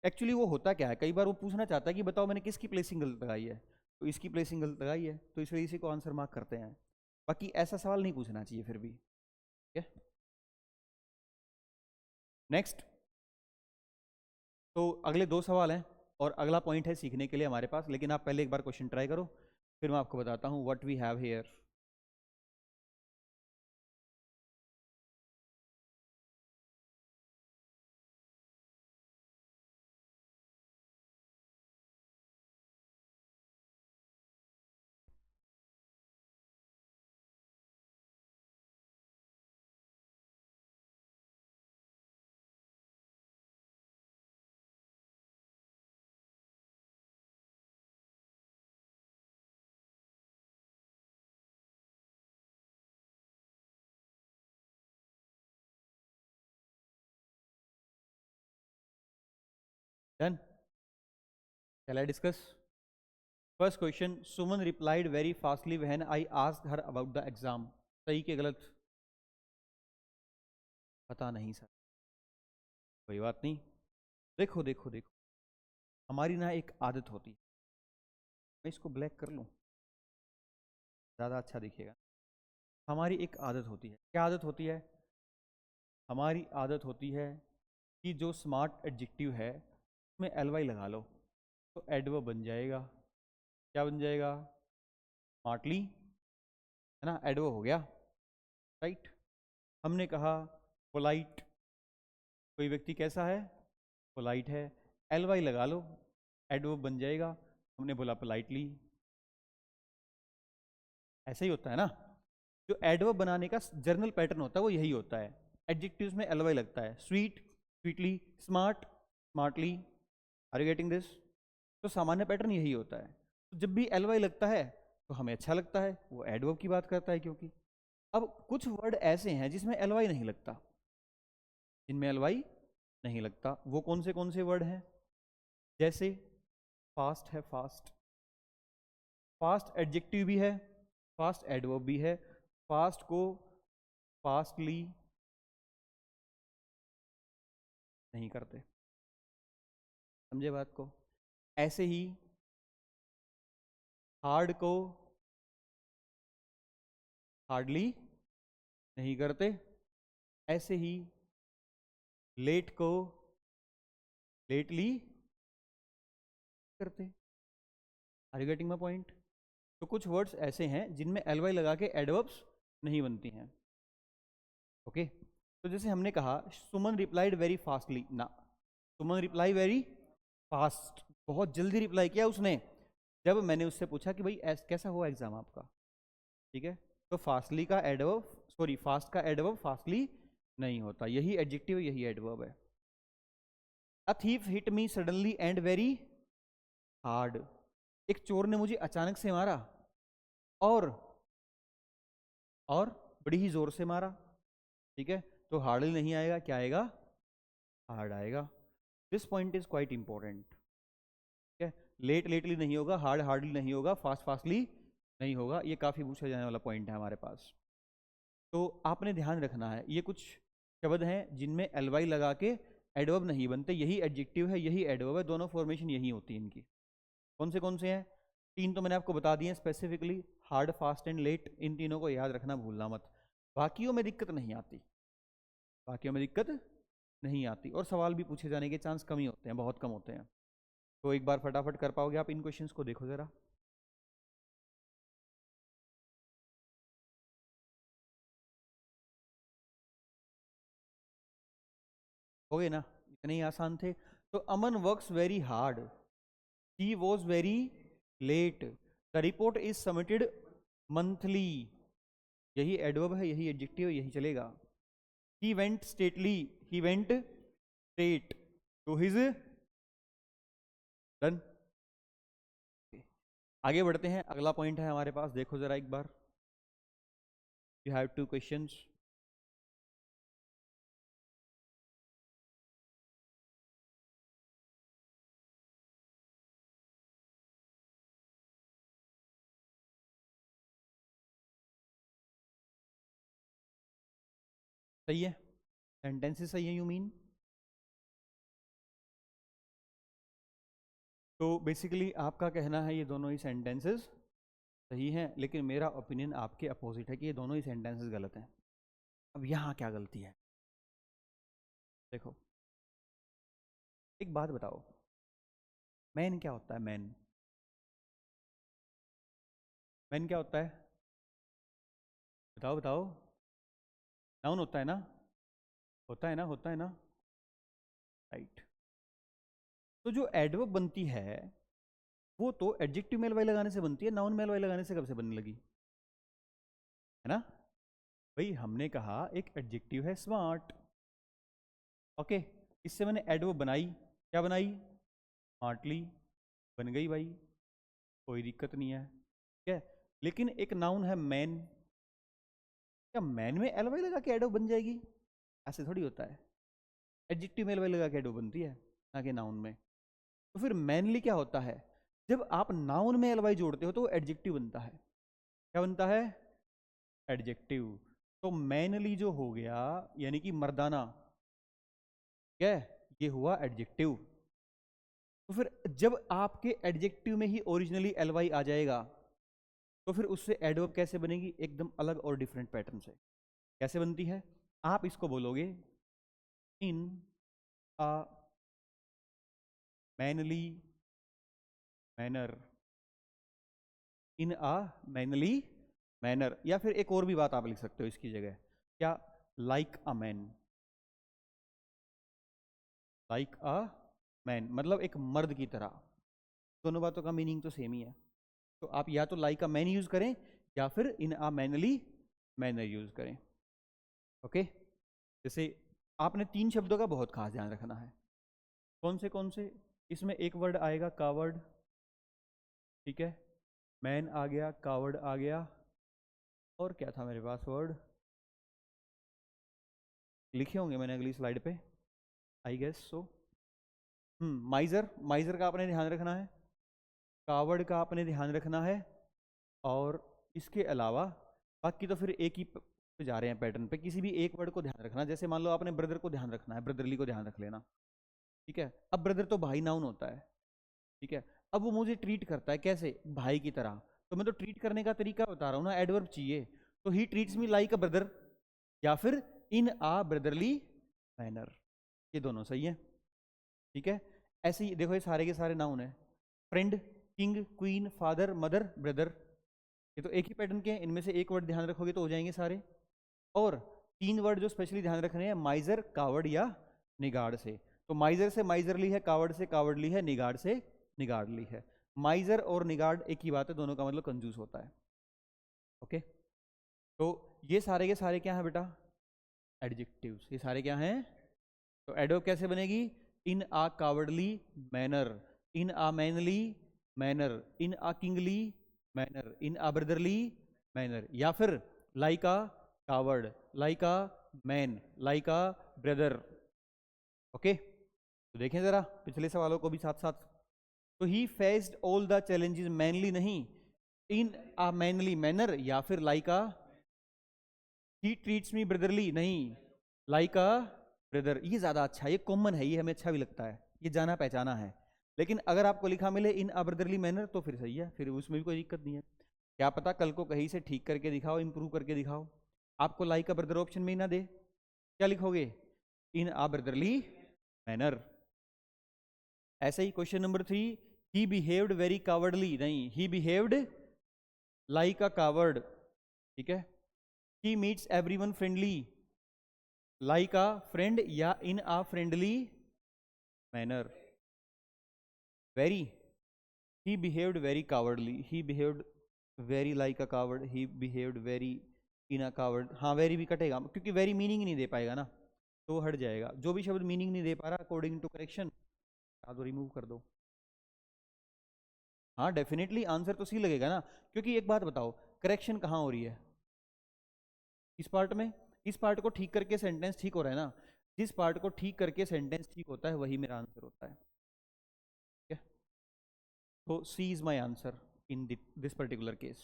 एक्चुअली वो होता क्या है, कई बार वो पूछना चाहता है कि बताओ मैंने किसकी प्लेसिंग गलत लगाई है, तो इसकी प्लेसिंग गलत लगाई है, तो इसलिए इसी को आंसर मार्क करते हैं। बाकी ऐसा सवाल नहीं पूछना चाहिए फिर भी, ठीक है? नेक्स्ट, तो अगले दो सवाल हैं और अगला पॉइंट है सीखने के लिए हमारे पास, लेकिन आप पहले एक बार क्वेश्चन ट्राई करो, फिर मैं आपको बताता हूँ what we have here. Done? Shall I discuss? First question, Suman replied very fastly when I asked her about the exam. सही के गलत? पता नहीं सर। कोई बात नहीं। देखो देखो देखो, हमारी ना एक आदत होती है, मैं इसको ब्लैक कर लूँ ज़्यादा अच्छा दिखेगा। हमारी एक आदत होती है, क्या आदत होती है? हमारी आदत होती है कि जो स्मार्ट एडजेक्टिव है उसमें एल वाई लगा लो तो एडवर्ब बन जाएगा। क्या बन जाएगा? स्मार्टली, है ना, एडवर्ब हो गया, राइट। हमने कहा पोलाइट, कोई व्यक्ति कैसा है? पोलाइट है, एल वाई लगा लो, एडवर्ब बन जाएगा। हमने बोला पोलाइटली, ऐसे ही होता है ना। जो एडवर्ब बनाने का जर्नल पैटर्न होता है वो यही होता है। एडजेक्टिव्स में एल वाई लगता है, sweet sweetly, smart smartly. Are you getting this? तो सामान्य पैटर्न यही होता है। तो जब भी एल वाई लगता है तो हमें अच्छा लगता है, वो एडवर्ब की बात करता है। क्योंकि अब कुछ वर्ड ऐसे हैं जिसमें एल वाई नहीं लगता, जिनमें एल वाई नहीं लगता। वो कौन से वर्ड हैं? जैसे फास्ट है, फास्ट, फास्ट एडजेक्टिव भी है, फास्ट एडवर्ब भी है। फास्ट को फास्टली नहीं करते, समझे बात को? ऐसे ही हार्ड को हार्डली नहीं करते, ऐसे ही लेट को लेटली करते। Are you getting my point? तो कुछ वर्ड्स ऐसे हैं जिनमें एल वाई लगा के एडवर्ब्स नहीं बनती हैं। ओके, तो जैसे हमने कहा सुमन रिप्लाइड वेरी फास्टली ना, सुमन रिप्लाई वेरी फास्ट, बहुत जल्दी रिप्लाई किया उसने जब मैंने उससे पूछा कि भाई कैसा हुआ एग्जाम आपका, ठीक है। तो फास्टली का एडवर्ब, सॉरी फास्ट का एडवर्ब फास्टली नहीं होता, यही एडजेक्टिव यही एडवर्ब है। A thief hit me suddenly and very hard, एक चोर ने मुझे अचानक से मारा और बड़ी ही जोर से मारा, ठीक है। तो हार्डली नहीं आएगा, क्या आएगा? हार्ड आएगा। This point is quite important, ठीक है। लेट लेटली नहीं होगा, हार्ड हार्डली नहीं होगा, फास्ट फास्टली नहीं होगा। ये काफी पूछा जाने वाला पॉइंट है हमारे पास, तो आपने ध्यान रखना है। ये कुछ शब्द हैं जिनमें एल वाई लगा के एडवर्ब नहीं बनते, यही एडजेक्टिव है यही एडवर्ब है, दोनों फॉर्मेशन यही होती है इनकी। कौन से हैं? तीन तो मैंने आपको बता दिए specifically, hard fast and late, इन तीनों को याद रखना भूलना मत। बाकियों में दिक्कत नहीं आती, बाकियों में दिक्कत नहीं आती, और सवाल भी पूछे जाने के चांस कम ही होते हैं, बहुत कम होते हैं। तो एक बार फटाफट कर पाओगे आप इन क्वेश्चंस को? देखो जरा, हो गए ना? इतने ही आसान थे। तो Aman works very hard, he was very late, the report is submitted monthly, यही एडवर्ब है यही एडजेक्टिव यही चलेगा। He went stately, he went straight to his, done. आगे बढ़ते हैं, अगला पॉइंट है हमारे पास, देखो जरा एक बार। You have two questions. सही है, सेंटेंसेस सही है, यू मीन? तो बेसिकली आपका कहना है ये दोनों ही सेंटेंसेस सही हैं, लेकिन मेरा ओपिनियन आपके अपोजिट है कि ये दोनों ही सेंटेंसेस गलत हैं। अब यहाँ क्या गलती है? देखो, एक बात बताओ, मैन क्या होता है? मैन, मैन क्या होता है? बताओ बताओ। नाउन होता है ना? होता है ना? होता है ना? राइट। तो जो एडवर्ब बनती है वो तो एडजेक्टिव मेल वाई लगाने से बनती है, नाउन मेल वाई लगाने से कब से बनने लगी, है ना? भाई हमने कहा एक एडजेक्टिव है स्मार्ट, ओके, इससे मैंने एडवर्ब बनाई, क्या बनाई? स्मार्टली, बन गई भाई, कोई दिक्कत नहीं है, ठीक है। लेकिन एक नाउन है मैन, क्या मैन में एल वाई लगा के एडवर्ब बन जाएगी? ऐसे थोड़ी होता है, एडजेक्टिव मेल वाई लगा के एडवर्ब बनती है, ना कि नाउन में। तो फिर मैनली क्या होता है, जब आप नाउन में एलवाई जोड़ते हो तो एडजेक्टिव बनता है। क्या बनता है? एडजेक्टिव। तो मैनली जो हो गया यानी कि मर्दाना, क्या ये हुआ एडजेक्टिव। तो फिर जब आपके एडजेक्टिव में ही ओरिजिनली एलवाई आ जाएगा तो फिर उससे एडवर्ब कैसे बनेगी, एकदम अलग और डिफरेंट पैटर्न से। कैसे बनती है? आप इसको बोलोगे इन अ मैनली मैनर, इन अ मैनली मैनर। या फिर एक और भी बात आप लिख सकते हो इसकी जगह, क्या? Like a man. Like a man मतलब एक मर्द की तरह। दोनों बातों का मीनिंग तो सेम ही है। तो आप या तो लाइक अ मैन यूज करें या फिर इन अ मैनली मैनर यूज करें। ओके। जैसे आपने 3 शब्दों का बहुत खास ध्यान रखना है। कौन से कौन से? इसमें एक वर्ड आएगा कावर्ड, ठीक है, मैन आ गया, कावर्ड आ गया, और क्या था मेरे पास वर्ड, लिखे होंगे मैंने अगली स्लाइड पे, आई गेस सो। माइजर, माइजर का आपने ध्यान रखना है, कावर्ड का आपने ध्यान रखना है, और इसके अलावा बाकी तो फिर एक ही पे जा रहे हैं पैटर्न पे। किसी भी एक वर्ड को ध्यान रखना, जैसे मान लो आपने ब्रदर को ध्यान रखना है, ब्रदरली को ध्यान रख लेना, ठीक है। अब ब्रदर तो भाई नाउन होता है, ठीक है। अब वो मुझे ट्रीट करता है कैसे? भाई की तरह। तो मैं तो ट्रीट करने का तरीका बता रहा हूँ ना, एडवर्ब चाहिए। तो ही treats me like a brother या फिर इन आ ब्रदरली मैनर, ये दोनों सही है, ठीक है। ऐसे ही देखो, ये सारे के सारे नाउन है, friend, king, queen, father, mother, brother, ये तो एक ही पैटर्न के हैं। इनमें से एक वर्ड ध्यान रखोगे तो हो जाएंगे सारे। और 3 वर्ड जो स्पेशली ध्यान रखने हैं, माइजर, कावर्ड या निगाड़ से। तो माइजर से माइजरली है, कावर्ड से कावर्डली है, निगाड़ से निगाड़ली है। माइजर और निगाड़ एक ही बात है, दोनों का मतलब कंजूस होता है। ओके। तो ये सारे के सारे क्या है बेटा? एडजेक्टिव्स। ये सारे क्या हैं? तो एडवर्ब कैसे बनेगी? In a cowardly manner, in a manly manner, in a kingly manner, in a brotherly manner, या फिर like a coward, like a man, like a brother. Okay. तो देखें जरा पिछले सवालों को भी साथ साथ। तो he faced all the challenges manly नहीं, इन आ मैनली मैनर, या फिर like a he treats me brotherly नहीं, लाइक अ ब्रदर। ये ज्यादा अच्छा है, ये कॉमन है, ये हमें अच्छा भी लगता है, ये जाना पहचाना है। लेकिन अगर आपको लिखा मिले इन अ ब्रदरली मैनर तो फिर सही है, फिर उसमें भी कोई दिक्कत नहीं है। क्या पता कल को कहीं से ठीक करके दिखाओ, इंप्रूव करके दिखाओ, आपको लाइक अ ब्रदर ऑप्शन में ही ना दे, क्या लिखोगे? In a brotherly manner. ऐसे ही question number 3, he behaved very cowardly नहीं, he behaved like a coward, ठीक है। He meets everyone friendly, like a friend या in a friendly manner. Very, he behaved very cowardly, he behaved very like a coward, he behaved very in a coward. हाँ वेरी भी कटेगा क्योंकि वेरी मीनिंग नहीं दे पाएगा ना, तो हट जाएगा। जो भी शब्द मीनिंग नहीं दे पा रहा अकॉर्डिंग टू करेक्शन तो रिमूव कर दो। हाँ डेफिनेटली आंसर तो सी लगेगा ना, क्योंकि एक बात बताओ, करेक्शन कहाँ हो रही है? इस पार्ट में। इस पार्ट को ठीक करके सेंटेंस ठीक हो रहा है ना, जिस पार्ट को ठीक करके सेंटेंस ठीक होता है वही मेरा आंसर होता है, ठीक है। तो C is my answer in this particular case.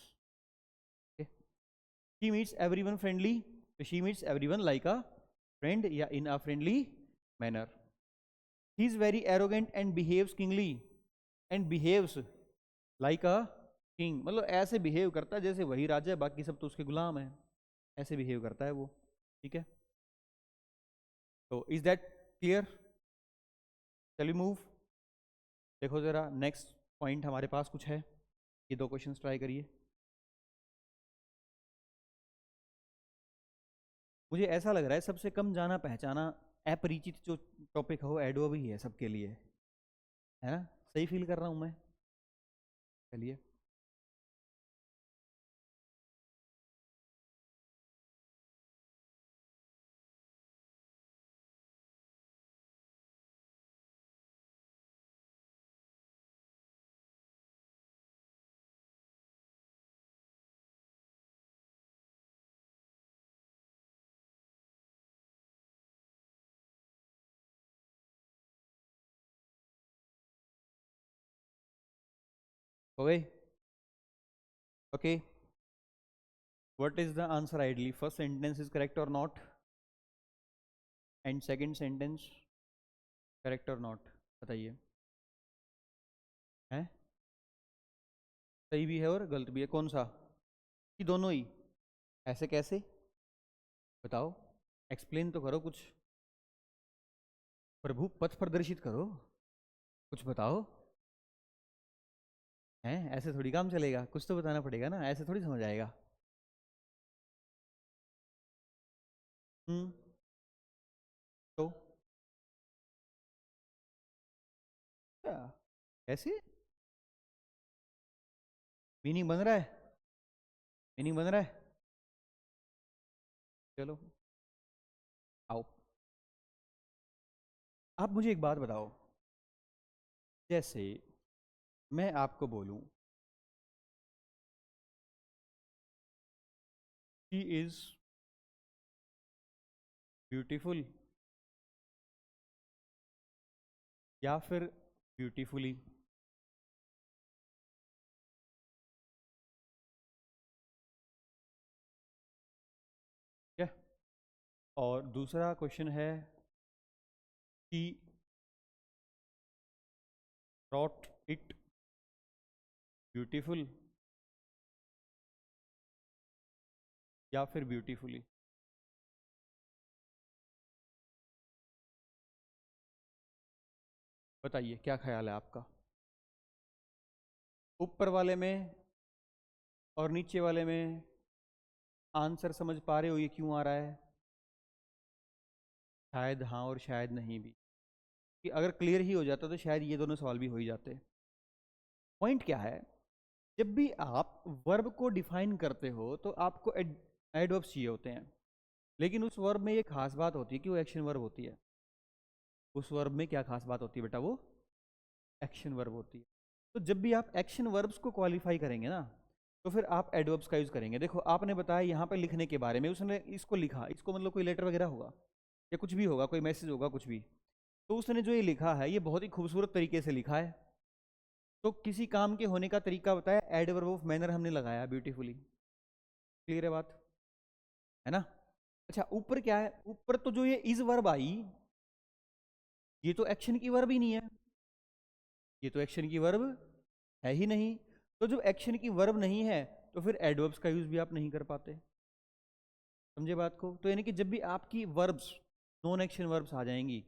She meets everyone friendly, तो she meets everyone like a friend या in a friendly manner. He is very arrogant and behaves kingly, and behaves like a king, मतलब ऐसे बिहेव करता है जैसे वही राजा है, बाकी सब तो उसके गुलाम है, ऐसे बिहेव करता है वो, ठीक है। तो इज दैट क्लियर? चलिए मूव। देखो जरा नेक्स्ट पॉइंट हमारे पास कुछ है, ये 2 क्वेश्चंस ट्राई करिए। मुझे ऐसा लग रहा है सबसे कम जाना पहचाना अपरिचित जो टॉपिक है वो एडवर्ब ही है सबके लिए, है ना? सही फील कर रहा हूं मैं? चलिए। हो गई? Okay, what is the answer ideally? First sentence is correct or not, and second sentence correct or not, बताइए। है सही भी है और गलत भी है, कौन सा? कि दोनों ही? ऐसे कैसे, बताओ, एक्सप्लेन तो करो कुछ, प्रभु पथ प्रदर्शित करो, कुछ बताओ। हैं ऐसे थोड़ी काम चलेगा, कुछ तो बताना पड़ेगा ना, ऐसे थोड़ी समझ आएगा। हम्म, तो क्या? कैसे मीनिंग बन रहा है? मीनिंग बन रहा है? चलो आओ, आप मुझे एक बात बताओ, जैसे मैं आपको बोलूं ही इज ब्यूटीफुल, या फिर ब्यूटीफुली, क्या? और दूसरा क्वेश्चन है कि रॉट इट ब्यूटीफुल या फिर ब्यूटीफुली? बताइए क्या ख्याल है आपका, ऊपर वाले में और नीचे वाले में आंसर समझ पा रहे हो ये क्यों आ रहा है? शायद हाँ और शायद नहीं भी, कि अगर क्लियर ही हो जाता तो शायद ये दोनों सवाल भी हो ही जाते। पॉइंट क्या है, जब भी आप वर्ब को डिफाइन करते हो तो आपको एडवर्ब्स चाहिए होते हैं, लेकिन उस वर्ब में ये खास बात होती है कि वो एक्शन वर्ब होती है। उस वर्ब में क्या खास बात होती है बेटा? वो एक्शन वर्ब होती है। तो जब भी आप एक्शन वर्ब्स को क्वालिफाई करेंगे ना, तो फिर आप एडवर्ब्स का यूज करेंगे। देखो आपने बताया यहाँ पे लिखने के बारे में, उसने इसको लिखा, इसको मतलब कोई लेटर वगैरह होगा या कुछ भी होगा, कोई मैसेज होगा, कुछ भी, तो उसने जो ये लिखा है ये बहुत ही खूबसूरत तरीके से लिखा है। तो किसी काम के होने का तरीका बताया, एडवर्ब ऑफ मैनर हमने लगाया ब्यूटीफुली। क्लियर है बात? है ना? अच्छा ऊपर क्या है, ऊपर तो जो ये इज वर्ब आई, ये तो एक्शन की वर्ब ही नहीं है, ये तो एक्शन की वर्ब है ही नहीं। तो जो एक्शन की वर्ब नहीं है तो फिर एडवर्ब्स का यूज भी आप नहीं कर पाते। समझे बात को? तो यानी कि जब भी आपकी वर्ब्स नॉन एक्शन वर्ब्स आ जाएंगी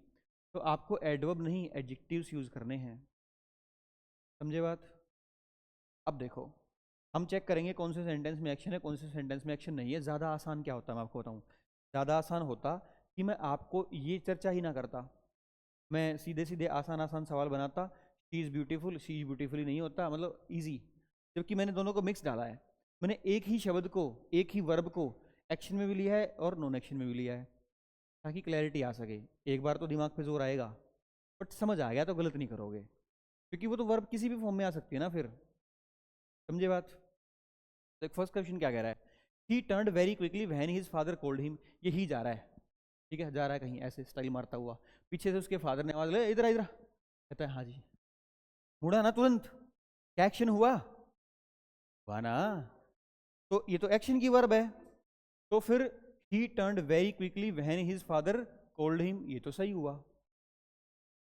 तो आपको एडवर्ब नहीं एडजेक्टिव्स यूज करने हैं। समझे बात? अब देखो, हम चेक करेंगे कौन से सेंटेंस में एक्शन है, कौन से सेंटेंस में एक्शन नहीं है। ज़्यादा आसान क्या होता है मैं आपको बताऊं, ज़्यादा आसान होता कि मैं आपको ये चर्चा ही ना करता, मैं सीधे सीधे आसान आसान सवाल बनाता। She is beautiful, she is beautifully नहीं होता, मतलब ईजी। जबकि मैंने दोनों को मिक्स डाला है, मैंने एक ही शब्द को, एक ही वर्ब को एक्शन में भी लिया है और नॉन एक्शन में भी लिया है, ताकि क्लैरिटी आ सके। एक बार तो दिमाग पे जोर आएगा, बट समझ आ गया तो गलत नहीं करोगे, क्योंकि वो तो वर्ब किसी भी फॉर्म में आ सकती है ना फिर। समझे बात? तो एक फर्स्ट क्वेश्चन क्या कह रहा है, ही turned very quickly when his father cold him. ये ही जा रहा है, ठीक है, जा रहा है कहीं ऐसे स्टाइल मारता हुआ, पीछे से उसके फादर ने आवाज ले, इधर इधर, कहता है हाँ जी, मुड़ा ना तुरंत, क्या एक्शन हुआ? हुआ ना? तो ये तो एक्शन की वर्ब है, तो फिर ही turned very quickly when his father cold him, ये तो सही हुआ।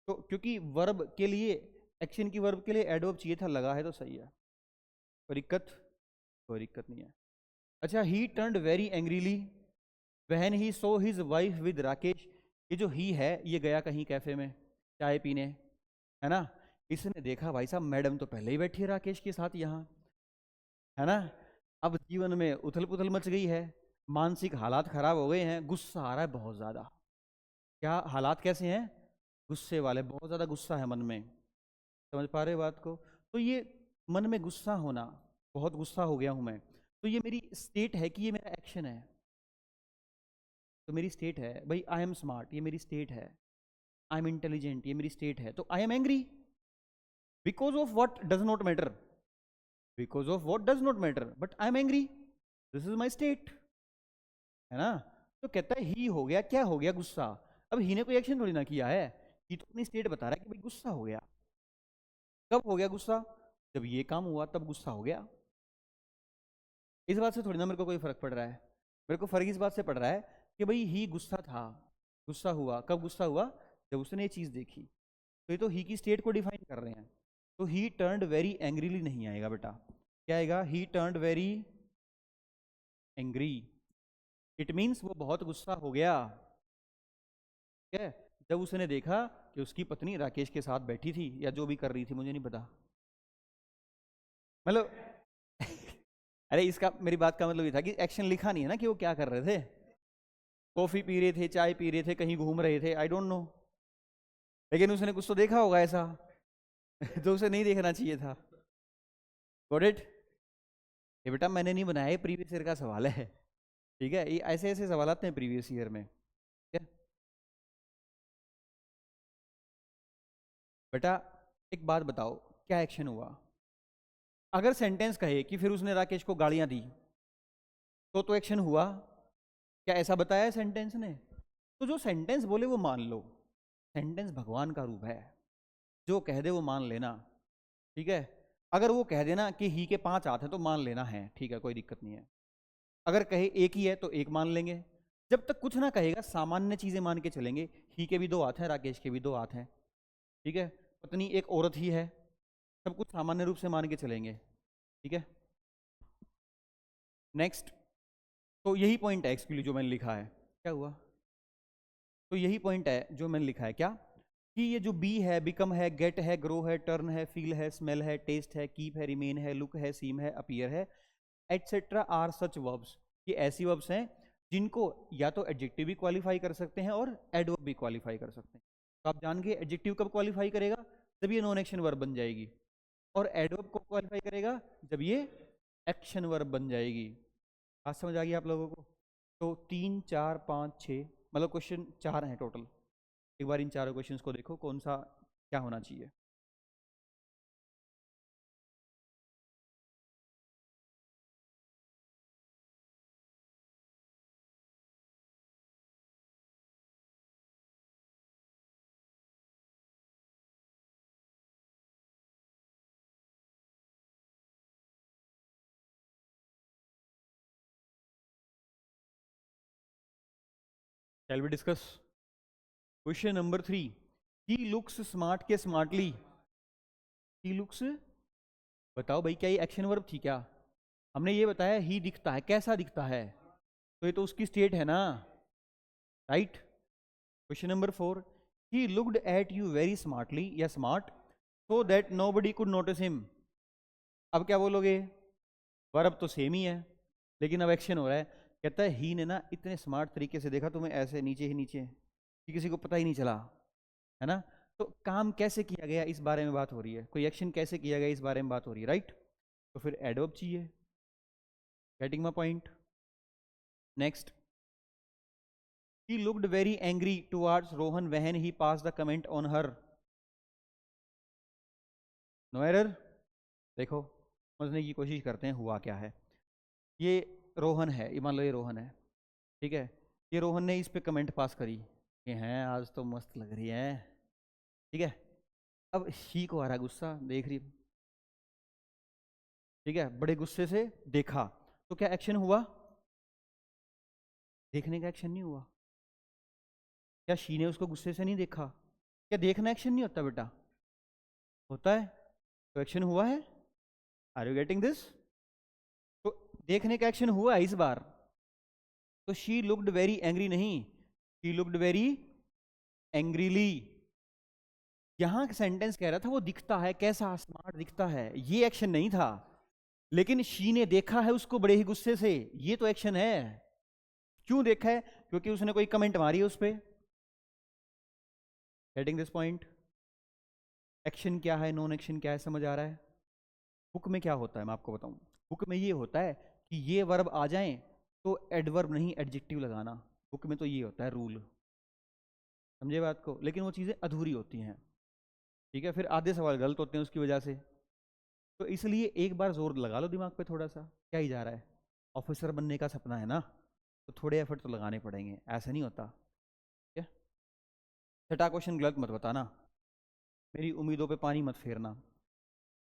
तो क्योंकि वर्ब के लिए, एक्शन की वर्ब के लिए एडवर्ब चाहिए था, लगा है तो सही है, कोई दिक्कत? कोई दिक्कत नहीं है। अच्छा, ही turned very angrily when he so his wife with Rakesh. ये जो ही है ये गया कहीं कैफे में चाय पीने, है ना? इसने देखा भाई साहब मैडम तो पहले ही बैठी है राकेश के साथ यहाँ, है ना? अब जीवन में उथल पुथल मच गई है, मानसिक हालात खराब हो गए हैं, गुस्सा आ रहा है बहुत ज्यादा। क्या हालात कैसे हैं? गुस्से वाले, बहुत ज्यादा गुस्सा है मन में। समझ पा रहे हो बात को? तो ये मन में गुस्सा होना, बहुत गुस्सा हो गया हूं मैं, तो ये मेरी स्टेट है कि ये मेरा एक्शन है। तो मेरी स्टेट है भाई, आई एम स्मार्ट, ये मेरी स्टेट है। आई एम इंटेलिजेंट, ये मेरी स्टेट है। तो I am angry because of what does not matter, because of what does not matter, but I am angry, this is my state, है ना? तो कहता है ही हो गया, क्या हो गया? गुस्सा। अब ही ने कोई एक्शन थोड़ी ना किया है, ये तो अपनी स्टेट बता रहा है कि भाई गुस्सा हो गया। कब हो गया गुस्सा? जब ये काम हुआ तब गुस्सा हो गया। इस बात से थोड़ी ना मेरे को कोई फर्क पड़ रहा है, मेरे को फर्क इस बात से पड़ रहा है कि भाई ही गुस्सा था, गुस्सा हुआ कब, गुस्सा हुआ जब उसने ये चीज़ देखी। तो ये तो ही की स्टेट को डिफाइन कर रहे हैं। तो ही टर्न्ड वेरी एंग्रीली नहीं आएगा बेटा, क्या आएगा? ही turned very angry. It means वो बहुत गुस्सा हो गया, ठीक है, जब उसने देखा कि उसकी पत्नी राकेश के साथ बैठी थी या जो भी कर रही थी, मुझे नहीं पता, मतलब अरे इसका, मेरी बात का मतलब ये था कि एक्शन लिखा नहीं है ना कि वो क्या कर रहे थे, कॉफी पी रहे थे, चाय पी रहे थे, कहीं घूम रहे थे, आई डोंट नो, लेकिन उसने कुछ तो देखा होगा ऐसा तो उसे नहीं देखना चाहिए था। Got it? ये बेटा मैंने नहीं बनाया, ये प्रीवियस ईयर का सवाल है, ठीक है, ये ऐसे ऐसे सवाल आते हैं प्रीवियस ईयर में, ठीक है बेटा। एक बात बताओ, क्या एक्शन हुआ? अगर सेंटेंस कहे कि फिर उसने राकेश को गालियां दी, तो एक्शन हुआ क्या? ऐसा बताया है सेंटेंस ने? तो जो सेंटेंस बोले वो मान लो, सेंटेंस भगवान का रूप है, जो कह दे वो मान लेना, ठीक है। अगर वो कह देना कि ही के 5 हाथ हैं तो मान लेना है, ठीक है, कोई दिक्कत नहीं है। अगर कहे एक ही है तो एक मान लेंगे। जब तक कुछ ना कहेगा सामान्य चीजें मान के चलेंगे, ही के भी 2 हाथ हैं, राकेश के भी 2 हाथ हैं, ठीक है, पत्नी एक औरत ही है, सब कुछ सामान्य रूप से मान के चलेंगे, ठीक है। नेक्स्ट, तो यही पॉइंट है एक्चुअली जो मैंने लिखा है, क्या हुआ? तो यही पॉइंट है जो मैंने लिखा है, क्या कि ये जो बी है, बिकम है, गेट है, ग्रो है, टर्न है, फील है, स्मेल है, टेस्ट है, कीप है, रिमेन है, लुक है, सीम है, अपीयर है, एटसेट्रा आर सच वर्ब्स। ये ऐसी वर्ब्स हैं जिनको या तो एडजेक्टिव भी क्वालिफाई कर सकते हैं और एडवर्ब भी क्वालिफाई कर सकते हैं। तो आप जान गए एडजेक्टिव कब क्वालिफाई करेगा? जब ये नॉन एक्शन वर्ब बन जाएगी, और एडवर्ब को क्वालिफाई करेगा जब ये एक्शन वर्ब बन जाएगी। बात समझ आ गई आप लोगों को? तो 3 4 5 6, मतलब क्वेश्चन 4 हैं टोटल। एक बार इन चारों क्वेश्चंस को देखो कौन सा क्या होना चाहिए। Shall we discuss question number 3। He looks smart के स्मार्टली, ही लुक्स, बताओ भाई क्या ये एक्शन वर्ब थी क्या? हमने ये बताया ही दिखता है, कैसा दिखता है, तो ये तो उसकी स्टेट है ना, right. Question number 4, he looked at you very smartly या smart so that nobody could notice him. अब क्या बोलोगे? वर्ब तो सेम ही है, लेकिन अब एक्शन हो रहा है। कहता है ही ने ना इतने स्मार्ट तरीके से देखा तुम्हें, ऐसे नीचे ही नीचे कि किसी को पता ही नहीं चला, है ना। तो काम कैसे किया गया इस बारे में बात हो रही है, कोई एक्शन कैसे किया गया इस बारे में बात हो रही है, राइट। तो फिर एडवर्ब चाहिए। Getting my point? Next, he looked very angry towards Rohan when he passed the comment on her. No error? देखो समझने की कोशिश करते हैं हुआ क्या है। ये रोहन है, ये मान लो ये रोहन है, ठीक है, ये रोहन ने इस पे कमेंट पास करी कि हैं आज तो मस्त लग रही है, ठीक है। अब ही को आ रहा गुस्सा, देख रही, ठीक है, बड़े गुस्से से देखा, तो क्या एक्शन हुआ? देखने का एक्शन नहीं हुआ। क्या शी ने उसको गुस्से से नहीं देखा? क्या देखना एक्शन नहीं होता बेटा? होता है, तो एक्शन हुआ है। Are you getting this? तो देखने का एक्शन हुआ है इस बार। तो शी लुक्ड वेरी एंग्री नहीं, शी लुक्ड वेरी एंग्रीली। यहां सेंटेंस कह रहा था वो दिखता है कैसा, स्मार्ट दिखता है, ये एक्शन नहीं था, लेकिन शी ने देखा है उसको बड़े ही गुस्से से, ये तो एक्शन है। क्यों देखा है? क्योंकि उसने कोई कमेंट मारी है उस पर। Getting this point? एक्शन क्या है, नॉन एक्शन क्या है, समझ आ रहा है? बुक में क्या होता है मैं आपको बताऊं, बुक में ये होता है कि ये वर्ब आ जाएं तो एडवर्ब नहीं एडजेक्टिव लगाना, बुक में तो ये होता है रूल, समझे बात को। लेकिन वो चीज़ें अधूरी होती हैं, ठीक है, फिर आधे सवाल गलत होते हैं उसकी वजह से। तो इसलिए एक बार जोर लगा लो दिमाग पे थोड़ा सा, क्या ही जा रहा है, ऑफिसर बनने का सपना है ना, तो थोड़े एफर्ट तो लगाने पड़ेंगे, ऐसा नहीं होता, ठीक है। छठा क्वेश्चन गलत मत बताना, मेरी उम्मीदों पे पानी मत फेरना।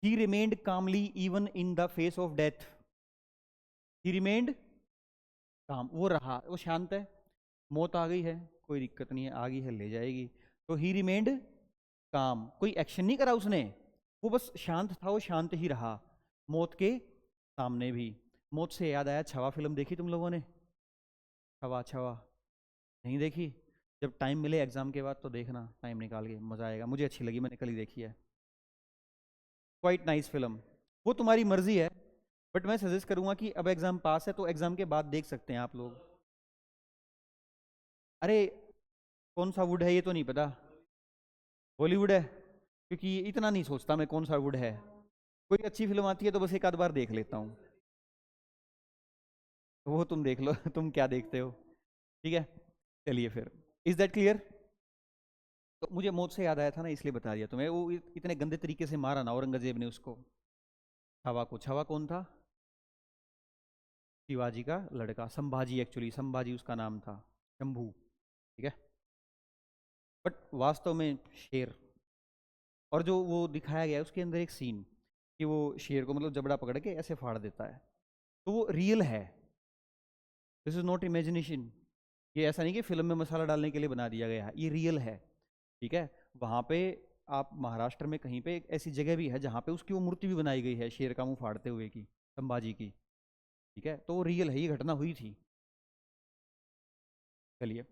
He remained calmly even in the face of death. He remained calm, वो रहा, वो शांत है। मौत आ गई है, कोई दिक्कत नहीं है, आ गई है ले जाएगी, तो ही रिमेन्ड काम, कोई एक्शन नहीं करा उसने, वो बस शांत था, वो शांत ही रहा मौत के सामने भी। मौत से याद आया, छवा फिल्म देखी तुम लोगों ने? छवा, छवा नहीं देखी? जब टाइम मिले एग्जाम के बाद तो देखना, टाइम निकाल के, मजा आएगा। मुझे अच्छी लगी, मैंने कल ही देखी है। Quite nice film. वो तुम्हारी मर्जी है, बट मैं सजेस्ट करूंगा कि अब एग्जाम पास है तो एग्जाम के बाद देख सकते हैं आप लोग। अरे कौन सा वुड है ये तो नहीं पता, बॉलीवुड है, क्योंकि इतना नहीं सोचता मैं कौन सा वुड है। कोई अच्छी फिल्म आती है तो बस एक आध बार देख लेता हूँ। वो तुम देख लो तुम क्या देखते हो, ठीक है। चलिए फिर, इज दैट क्लियर? तो मुझे मौत से याद आया था ना, इसलिए बता दिया तुम्हें। वो इतने गंदे तरीके से मारा ना औरंगजेब ने उसको, छावा को। छावा कौन था? शिवाजी का लड़का, संभाजी, एक्चुअली संभाजी उसका नाम था, शंभू, ठीक है। बट वास्तव में शेर। और जो वो दिखाया गया है उसके अंदर एक सीन कि वो शेर को मतलब जबड़ा पकड़ के ऐसे फाड़ देता है, तो वो रियल है। This is not imagination. ये ऐसा नहीं कि फिल्म में मसाला डालने के लिए बना दिया गया है, ये रियल है, ठीक है। वहाँ पे आप महाराष्ट्र में कहीं पे एक ऐसी जगह भी है जहाँ पे उसकी वो मूर्ति भी बनाई गई है, शेर का मुंह फाड़ते हुए की, संभाजी की, ठीक है। तो वो रियल है, ये घटना हुई थी। चलिए,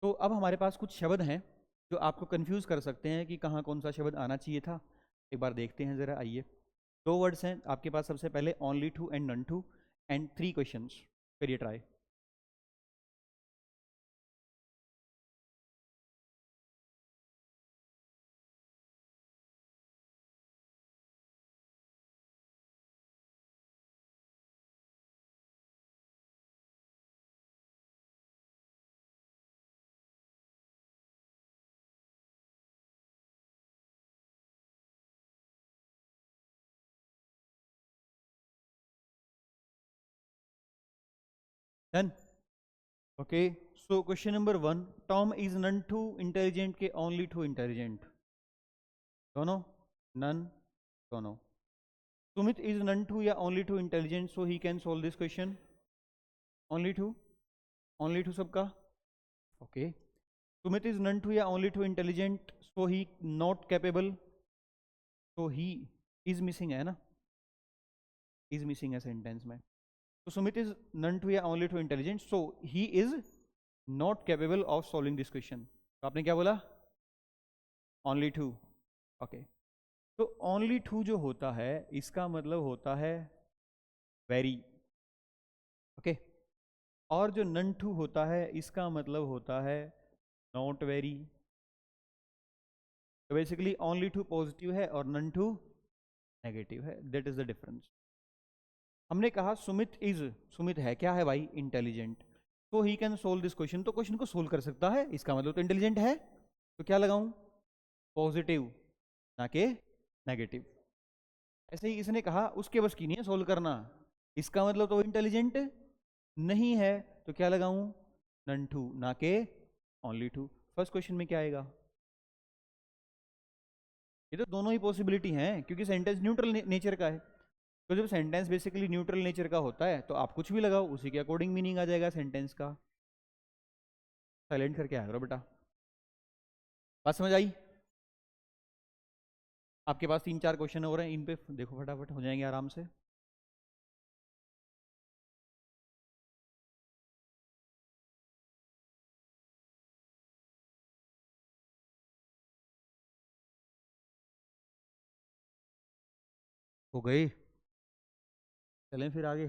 तो अब हमारे पास कुछ शब्द हैं जो आपको कंफ्यूज कर सकते हैं कि कहाँ कौन सा शब्द आना चाहिए था। एक बार देखते हैं ज़रा, आइए। दो वर्ड्स हैं आपके पास, सबसे पहले only too and none too, and 3 questions. करिए try. Done, okay. So question number 1, Tom is none too intelligent के ओनली टू इंटेलिजेंट? दोनों, नन, दोनों। सुमित इज नन टू या only too intelligent so he can solve this question? Only too, only too सबका, okay. Sumit is none too या only too intelligent so he not capable, तो ही इज मिसिंग है ना, इज मिसिंग है सेंटेंस में। तो सुमित इज नन टू या only too intelligent so he is not capable of solving this question. तो आपने क्या बोला? Only too, okay. तो ओनली टू जो होता है इसका मतलब होता है वेरी, ओके। और जो नन टू होता है इसका मतलब होता है नॉट वेरी। तो बेसिकली ओनली टू पॉजिटिव है और नन टू नेगेटिव है, दैट इज द डिफरेंस। हमने कहा सुमित इज, सुमित है क्या है भाई? इंटेलिजेंट। तो ही कैन सोल्व दिस क्वेश्चन, तो क्वेश्चन को सोल्व कर सकता है, इसका मतलब तो इंटेलिजेंट है। तो क्या लगाऊं? पॉजिटिव, ना कि नेगेटिव। ऐसे ही इसने कहा उसके बस की नहीं है सोल्व करना, इसका मतलब तो इंटेलिजेंट नहीं है, तो क्या लगाऊं? नन टू, ना के ओनली टू। फर्स्ट क्वेश्चन में क्या आएगा? ये तो दोनों ही पॉसिबिलिटी हैं क्योंकि सेंटेंस न्यूट्रल नेचर का है। तो जब सेंटेंस बेसिकली न्यूट्रल नेचर का होता है तो आप कुछ भी लगाओ, उसी के अकॉर्डिंग मीनिंग आ जाएगा सेंटेंस का। साइलेंट करके आया करो बेटा। बात समझ आई? आपके पास 3-4 क्वेश्चन हो रहे हैं, इन पे देखो फटाफट हो जाएंगे आराम से। हो गई? चलें फिर आगे,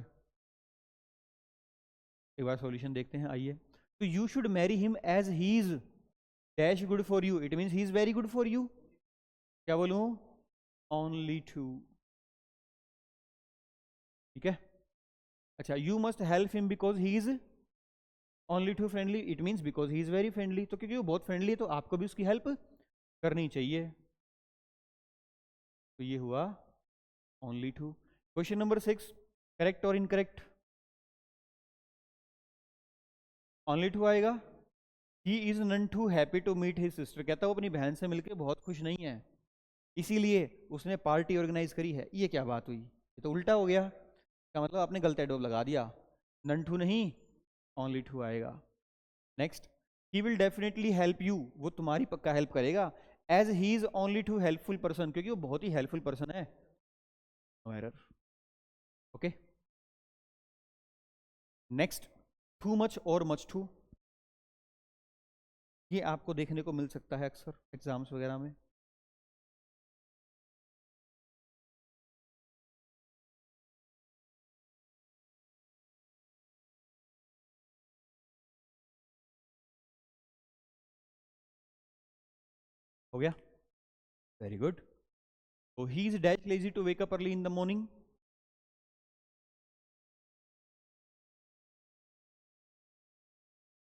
एक बार सॉल्यूशन देखते हैं, आइए। तो you should marry him as he is dash good for you, it means he is very good for you. क्या बोलूं? ओनली टू, ठीक है। अच्छा, you must help him because he is only too friendly, it means because he is very friendly. तो क्योंकि वो बहुत फ्रेंडली है तो आपको भी उसकी हेल्प करनी चाहिए। तो ये हुआ only too. Question number 6, correct और इनकरेक्ट? ओनली टू आएगा। He is none too happy to meet his sister, कहता है वो अपनी बहन से मिलकर बहुत खुश नहीं है। इसीलिए उसने पार्टी ऑर्गेनाइज करी है। ये क्या बात हुई, ये तो उल्टा हो गया। क्या मतलब आपने गलत एडवर्ब लगा दिया, नन टू नहीं ओनली टू आएगा। Next, he will definitely help you, वो तुम्हारी पक्का हेल्प करेगा, as he is only too helpful person, क्योंकि वो बहुत ही हेल्पफुल पर्सन है। No error. Okay, next, too much और मच टू, ये आपको देखने को मिल सकता है अक्सर एग्जाम्स वगैरह में। हो गया, वेरी गुड। तो he is dash lazy to wake up early in the morning.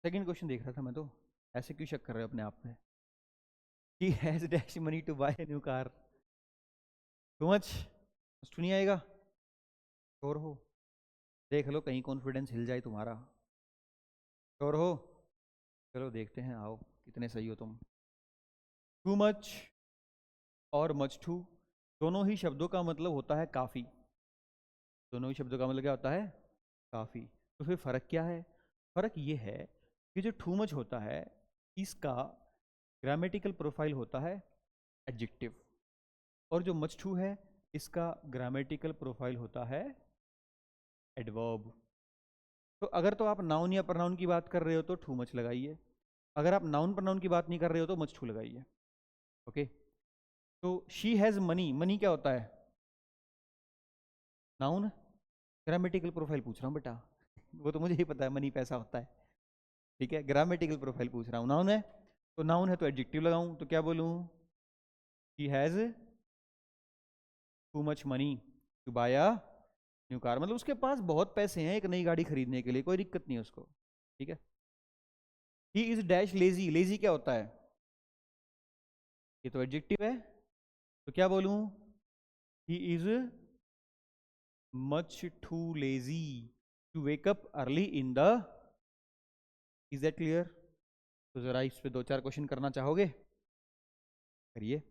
Second question देख रहा था मैं तो, ऐसे क्यों शक कर रहे हो अपने आप में। He has dash money to buy a new car, too much too नहीं आएगा, श्योर हो, देख लो कहीं कॉन्फिडेंस हिल जाए तुम्हारा, श्योर हो, चलो देखते हैं, आओ कितने सही हो तुम। टू मच और मच टू दोनों ही शब्दों का मतलब होता है काफ़ी, दोनों ही शब्दों का मतलब क्या होता है, काफ़ी। तो फिर फ़र्क क्या है, फ़र्क ये है कि जो टू मच होता है इसका ग्रामेटिकल प्रोफाइल होता है एडजेक्टिव, और जो मच टू है इसका ग्रामेटिकल प्रोफाइल होता है एडवर्ब। तो अगर तो आप नाउन या प्रनाउन की बात कर रहे हो तो टू मच लगाइए, अगर आप नाउन प्रनाउन की बात नहीं कर रहे हो तो मच टू लगाइए। ओके, तो शी हैज़ मनी, मनी क्या होता है, नाउन, ग्रामेटिकल प्रोफाइल पूछ रहा हूँ बेटा, वो तो मुझे ही पता है मनी पैसा होता है, ठीक है, ग्रामेटिकल प्रोफाइल पूछ रहा हूँ, नाउन है तो नाउन है तो एडजेक्टिव लगाऊं तो क्या बोलूँ, she has too much money to buy a new car, मतलब उसके पास बहुत पैसे हैं एक नई गाड़ी खरीदने के लिए, कोई दिक्कत नहीं है उसको, ठीक है। ही इज डैश लेजी, लेजी क्या होता है, ये तो एडजेक्टिव है, तो क्या बोलूं, he is much too lazy to wake up early in the, is that clear. तो जरा इस पे दो चार क्वेश्चन करना चाहोगे, करिए।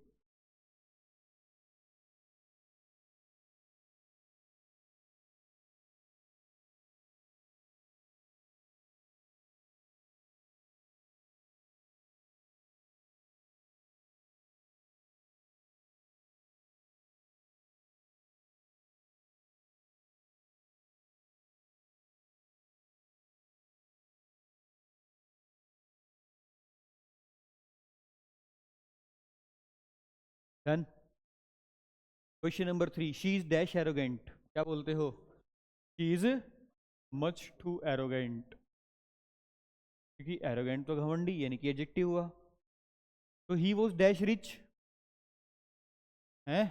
Done. Question number 3, she is dash arrogant, क्या बोलते हो, she is much too arrogant, क्योंकि एरोगेंट तो घमंडी यानी कि एडजेक्टिव हुआ। तो ही वॉज डैश रिच, है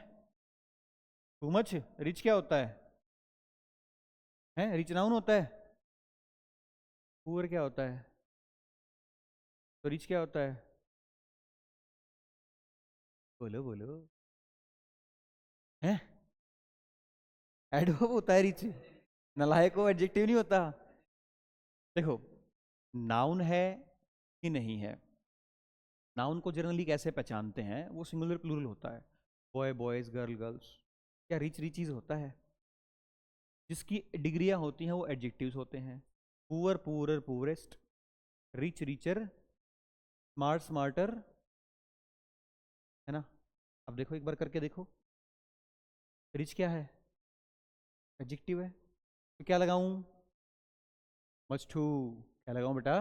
टू मच, रिच क्या होता है रिच नाउन होता है, पुअर क्या होता है, तो रिच क्या होता है, बोलो बोलो, है एडवर्ब होता है रिच, नलायक को एडजेक्टिव नहीं होता। देखो, नाउन है कि नहीं है, नाउन को जनरली कैसे पहचानते हैं, वो सिंगुलर प्लूरल होता है, बॉय बॉयज गर्ल गर्ल्स, क्या रिच रिचीज होता है, जिसकी डिग्रियां होती हैं वो एडजेक्टिव्स होते हैं, poor poorer poorest, rich richer, smart smarter, है ना। अब देखो एक बार करके देखो, रिच क्या है, एडजेक्टिव है, तो क्या लगाऊं, मच टू, क्या लगाऊं बेटा,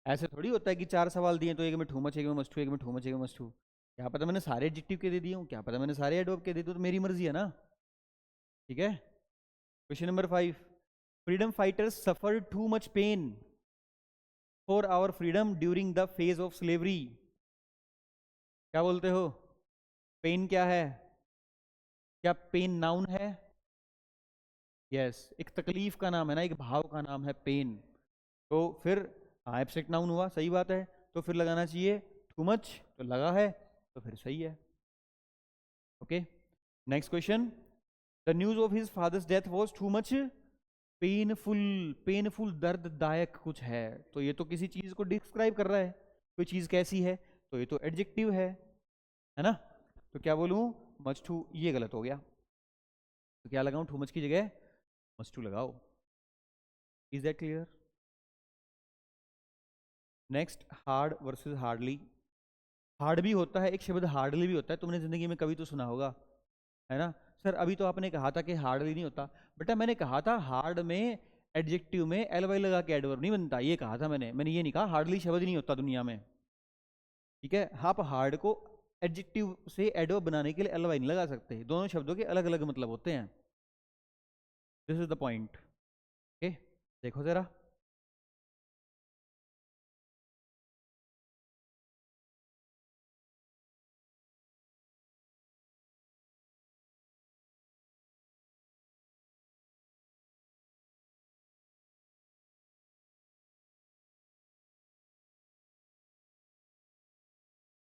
ऐसे थोड़ी होता है कि चार सवाल दिए तो एक में टू मच, एक में मच टू, एक में टू मच, एक में मच टू, क्या पता मैंने सारे एडजेक्टिव के दे दिए हूँ, क्या पता मैंने सारे एडवर्ब के दे दिए, तो मेरी मर्जी है ना, ठीक है। Question number 5, freedom fighters suffer too much pain for our freedom during the phase of slavery, क्या बोलते हो, पेन क्या है, क्या पेन नाउन है, यस एक तकलीफ का नाम है ना, एक भाव का नाम है पेन, तो फिर हाँ एब्स्ट्रैक्ट नाउन हुआ, सही बात है, तो फिर लगाना चाहिए टू मच, तो लगा है तो फिर सही है। Okay, next question, the news of his father's death was too much painful, painful दर्ददायक कुछ है, तो ये तो किसी चीज को डिस्क्राइब कर रहा है, कोई चीज कैसी है, तो ये तो एडजेक्टिव है ना। तो क्या बोलूँ, मच टू, ये गलत हो गया। तो क्या लगाऊं, टू मच की जगह मच टू लगाओ। Is that clear? Next, hard versus hardly. Hard भी होता है एक शब्द, हार्डली भी होता है, तुमने जिंदगी में कभी तो सुना होगा, है ना? सर अभी तो आपने कहा था कि हार्डली नहीं होता। बेटा मैंने कहा था हार्ड में एडजेक्टिव में एल वाई लगा के एडवर्ब नहीं बनता, ये कहा था मैंने ये नहीं कहा हार्डली शब्द नहीं होता दुनिया में। ठीक है, आप हार्ड को एडजेक्टिव से एडवर्ब बनाने के लिए एल वाई नहीं लगा सकते, दोनों शब्दों के अलग अलग मतलब होते हैं। This is the point. Okay, देखो जरा।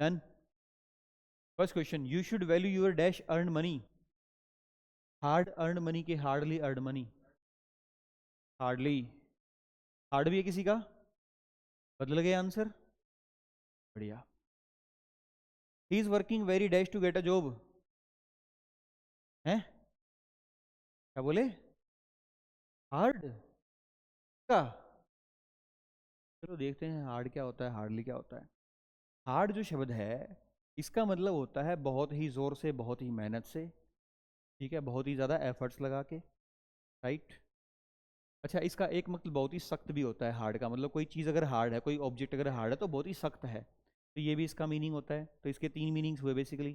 Done. First question, you should value your dash earn money. Hard earn money के hardly earn money. Hardly, hard भी है किसी का, बदल गया आंसर, बढ़िया। He is working very dash to get a job, है क्या बोले, हार्ड का। चलो देखते हैं हार्ड क्या होता है, हार्डली क्या होता है। हार्ड जो शब्द है इसका मतलब होता है बहुत ही जोर से, बहुत ही मेहनत से, ठीक है, बहुत ही ज्यादा एफर्ट्स लगा के, राइट। अच्छा, इसका एक मतलब बहुत ही सख्त भी होता है हार्ड का, मतलब कोई चीज़ अगर हार्ड है, कोई ऑब्जेक्ट अगर हार्ड है तो बहुत ही सख्त है, तो ये भी इसका मीनिंग होता है। तो इसके तीन मीनिंग्स हुए बेसिकली,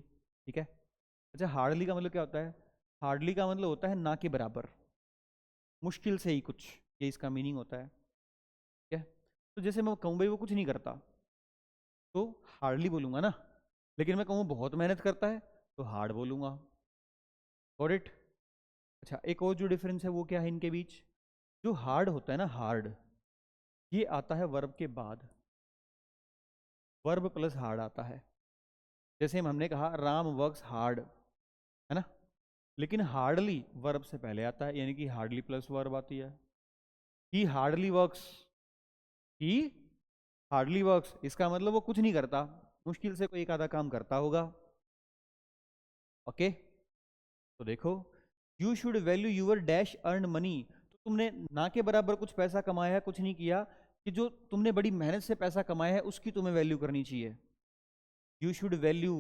ठीक है। अच्छा, हार्डली का मतलब क्या होता है? हार्डली का मतलब होता है ना के बराबर, मुश्किल से ही कुछ, ये इसका मीनिंग होता है, ठीक है। तो जैसे मैं कहूँ भाई वो कुछ नहीं करता तो हार्डली बोलूँगा ना, लेकिन मैं कहूँ बहुत मेहनत करता है तो हार्ड बोलूँगा। Got it? अच्छा, एक और जो डिफरेंस है वो क्या है इनके बीच, जो हार्ड होता है ना, हार्ड, ये आता है वर्ब के बाद, वर्ब प्लस हार्ड आता है। जैसे हमने कहा राम वर्क्स हार्ड, है ना, लेकिन हार्डली वर्ब से पहले आता है, यानी कि हार्डली प्लस वर्ब आती है। ही हार्डली वर्क्स, ही हार्डली वर्क्स, इसका मतलब वो कुछ नहीं करता, मुश्किल से कोई एक आधा काम करता होगा। ओके, तो देखो, you should value your dash earn money, तो तुमने ना के बराबर कुछ पैसा कमाया है, कुछ नहीं किया, कि जो तुमने बड़ी मेहनत से पैसा कमाया है उसकी तुम्हें वैल्यू करनी चाहिए। यू शुड वैल्यू,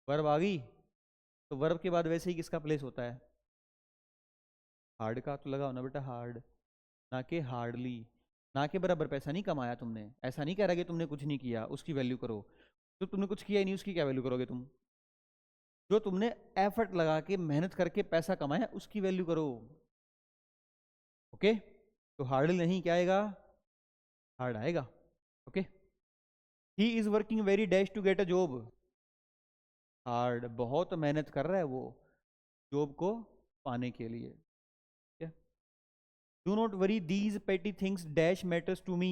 वर्ब आ गई, तो वर्ब के बाद वैसे ही किसका प्लेस होता है, हार्ड का, तो लगाओ ना बेटा हार्ड, ना कि हार्डली। ना के बराबर पैसा नहीं कमाया तुमने, ऐसा नहीं कह रहा कि तुमने कुछ नहीं किया उसकी वैल्यू करो, तो तुमने कुछ किया ही नहीं उसकी क्या वैल्यू करोगे तुम? जो तुमने एफर्ट लगा के मेहनत करके पैसा कमाया उसकी वैल्यू करो। ओके, तो हार्ड नहीं, क्या आएगा, हार्ड आएगा। Okay, he is working very dash to get a job, hard, बहुत मेहनत कर रहा है वो जॉब को पाने के लिए। Do not worry these petty things dash matters to me,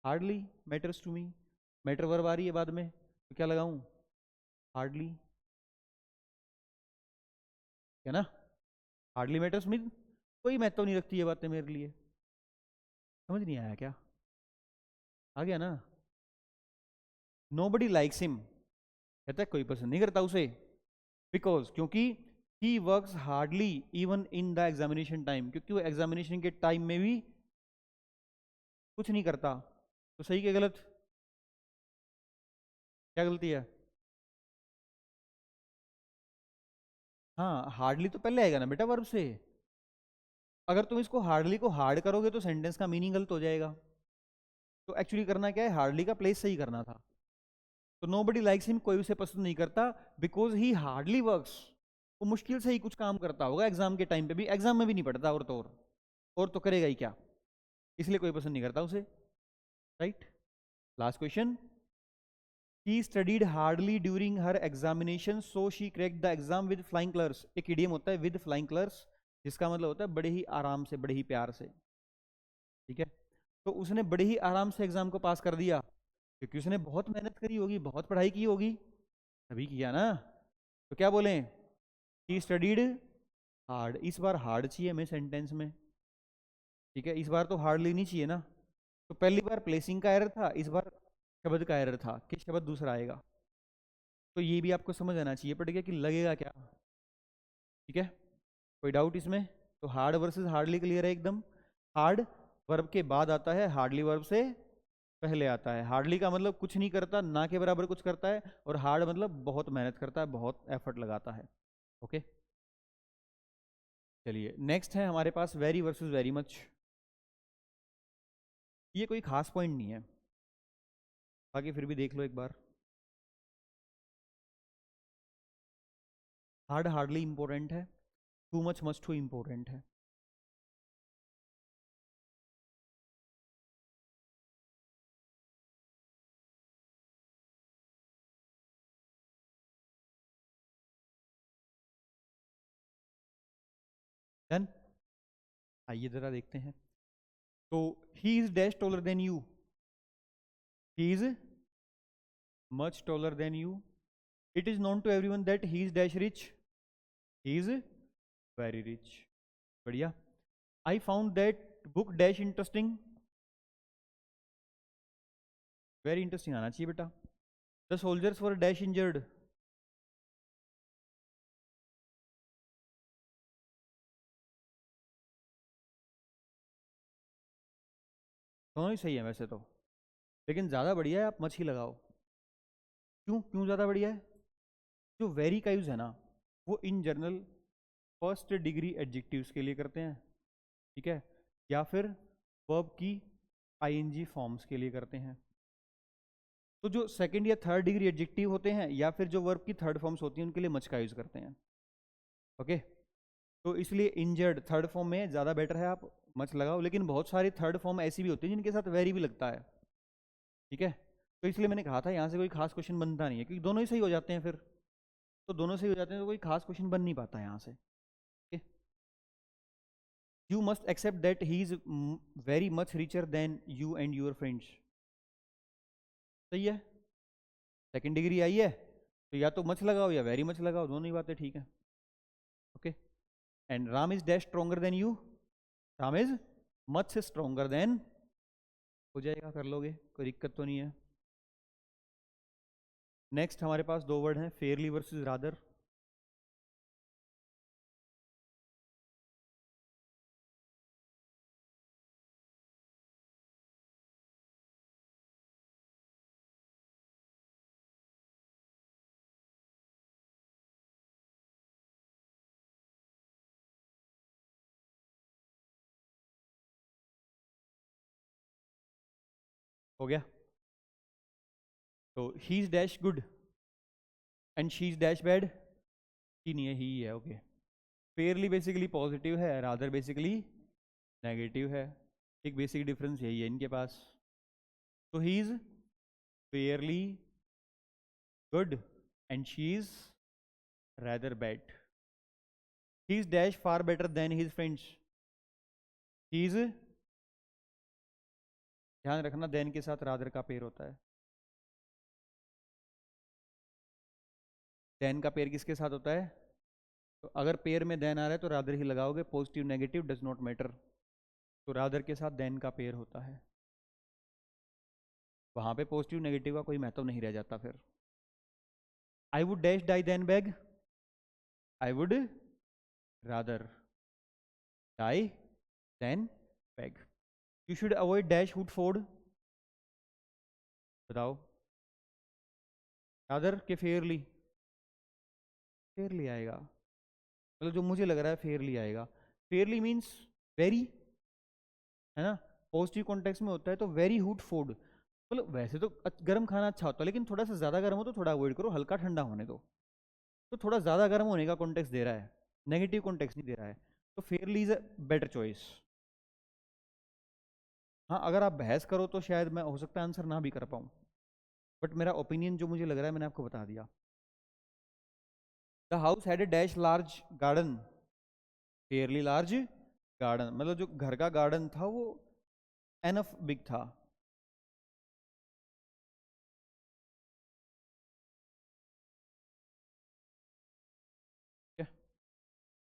hardly matters to me, matter verb आ रही है बाद में, तो क्या लगाऊं, हार्डली, है ना। हार्डली मैटर्स मीन कोई महत्व नहीं रखती ये बातें मेरे लिए। समझ नहीं आया क्या? आ गया ना। नो बडी लाइक्स हिम, कहता है कोई पसंद नहीं करता उसे, बिकॉज, क्योंकि he works hardly even in the examination time, क्योंकि वो एग्जामिनेशन के टाइम में भी कुछ नहीं करता। तो सही क्या गलत, क्या गलती है? हाँ, हार्डली तो पहले आएगा ना बेटा वर्ब से, अगर तुम इसको हार्डली को हार्ड करोगे तो सेंटेंस का मीनिंग गलत हो जाएगा। तो एक्चुअली करना क्या है, हार्डली का प्लेस सही करना था। तो नो बडी लाइक्स हिम, कोई उसे पसंद नहीं करता, बिकॉज ही हार्डली वर्क्स, वो मुश्किल से ही कुछ काम करता होगा एग्जाम के टाइम पे भी, एग्जाम में भी नहीं पढ़ता, और तो करेगा ही क्या, इसलिए कोई पसंद नहीं करता उसे, right. Last question, she studied hardly during her examination so she cracked the exam with flying colours. एक इडियम होता है विद फ्लाइंग कलर्स, जिसका मतलब होता है बड़े ही आराम से, बड़े ही प्यार से, ठीक है। तो उसने बड़े ही आराम से एग्जाम को पास कर दिया, क्योंकि उसने बहुत मेहनत करी होगी, बहुत पढ़ाई की होगी, तभी किया ना। तो क्या बोलें, शी स्टडीड हार्ड, इस बार हार्ड चाहिए हमें सेंटेंस में, ठीक है, इस बार तो हार्डली नहीं चाहिए ना। तो पहली बार प्लेसिंग का एरर था, इस बार शब्द का एरर था कि शब्द दूसरा आएगा। तो ये भी आपको समझ आना चाहिए पड़ गया कि लगेगा क्या। ठीक है, कोई डाउट इसमें? तो हार्ड वर्सेस हार्डली क्लियर है एकदम। हार्ड वर्ब के बाद आता है, हार्डली वर्ब से पहले आता है। हार्डली का मतलब कुछ नहीं करता, ना के बराबर कुछ करता है, और हार्ड मतलब बहुत मेहनत करता है, बहुत एफर्ट लगाता है। ओके, चलिए नेक्स्ट है हमारे पास वेरी वर्सेस वेरी मच। ये कोई खास पॉइंट नहीं है, बाकी फिर भी देख लो एक बार। हार्ड हार्डली इंपॉर्टेंट है, too much much too important है। डन, आइए जरा देखते हैं। तो he is dash taller than you, he is much taller than you. It is known to everyone that he is dash rich, he is very rich. बढ़िया। I found that book dash interesting, very interesting आना चाहिए बेटा। The soldiers were dash injured, दोनों ही सही है वैसे तो, लेकिन ज़्यादा बढ़िया है आप मच ही लगाओ। क्यों क्यों ज़्यादा बढ़िया है? जो वेरी का यूज़ है ना, वो in general first degree adjectives के लिए करते हैं, ठीक है, या फिर वर्ब की आईएनजी फॉर्म्स के लिए करते हैं। तो जो सेकंड या थर्ड डिग्री एडजेक्टिव होते हैं, या फिर जो वर्ब की थर्ड फॉर्म्स होती हैं, उनके लिए मच का यूज़ करते हैं। ओके, तो इसलिए इंजर्ड थर्ड फॉर्म में ज़्यादा बेटर है आप मच लगाओ, लेकिन बहुत सारी थर्ड फॉर्म ऐसी भी होती है जिनके साथ वेरी भी लगता है। ठीक है, तो इसलिए मैंने कहा था यहाँ से कोई खास क्वेश्चन बनता नहीं है, क्योंकि दोनों ही सही हो जाते हैं फिर। तो दोनों सही हो जाते हैं तो कोई खास क्वेश्चन बन नहीं पाता यहाँ से। You must accept that he is very much richer than you and your friends. सही है, सेकेंड डिग्री आई है, तो या तो मच लगाओ या वेरी मच लगाओ, दोनों ही बातें ठीक है। Okay, and Ram is dash stronger then you, Ram is much stronger then, हो जाएगा, कर लोगे, कोई दिक्कत तो नहीं है। नेक्स्ट हमारे पास दो वर्ड हैं, फेयरली वर्सेस रादर। हो गया, तो he is dash good and she is dash bad, he नहीं है, ही है। ओके, फेयरली बेसिकली पॉजिटिव है, रादर बेसिकली नेगेटिव है। एक बेसिक डिफरेंस यही है इनके पास। तो he is fairly good and she is rather bad. He is dash far better than his friends. He is, ध्यान रखना देन के साथ रादर का पेयर होता है। देन का पेयर किसके साथ होता है? तो अगर पेयर में देन आ रहा है तो रादर ही लगाओगे, positive negative does not matter. तो रादर के साथ देन का पेयर होता है, वहां पे पॉजिटिव नेगेटिव का कोई महत्व नहीं रह जाता फिर। I would dash die than beg, I would rather die than beg. You should avoid dash would ford, बताओ, रादर के फेयरली, फेयरली आएगा, मतलब जो मुझे लग रहा है फेयरली आएगा। फेयरली मीन्स वेरी, है ना, पॉजिटिव कॉन्टेक्स्ट में होता है, तो वेरी हुड फूड, मतलब वैसे तो गर्म खाना अच्छा होता है, लेकिन थोड़ा सा ज़्यादा गर्म हो तो थोड़ा अवॉइड करो, हल्का ठंडा होने दो। तो थोड़ा ज़्यादा गर्म होने का कॉन्टेक्स्ट दे रहा है, नेगेटिव कॉन्टेक्स्ट नहीं दे रहा है, तो Fairlie is a better choice. हाँ, अगर आप बहस करो तो शायद मैं हो सकता है आंसर ना भी कर पाऊँ, बट मेरा ओपिनियन जो मुझे लग रहा है मैंने आपको बता दिया। The house had a dash large garden, Fairlie large garden, मतलब जो घर का गार्डन था वो एनफ बिग था।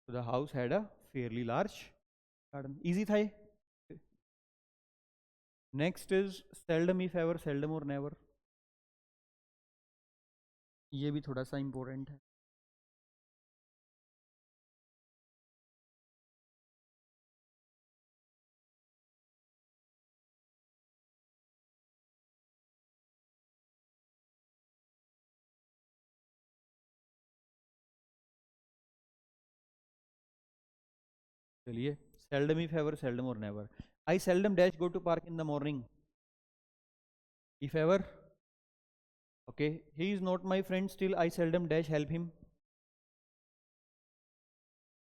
तो the house had a fairly large garden, easy था ये। Next is seldom if ever, seldom और नेवर। ये भी थोड़ा सा इम्पोर्टेंट है। चलिए, सेल्डम इफ एवर, सेल्डम और never. I seldom dash go to park in the morning. If ever, okay, he is not my friend still I seldom dash help him.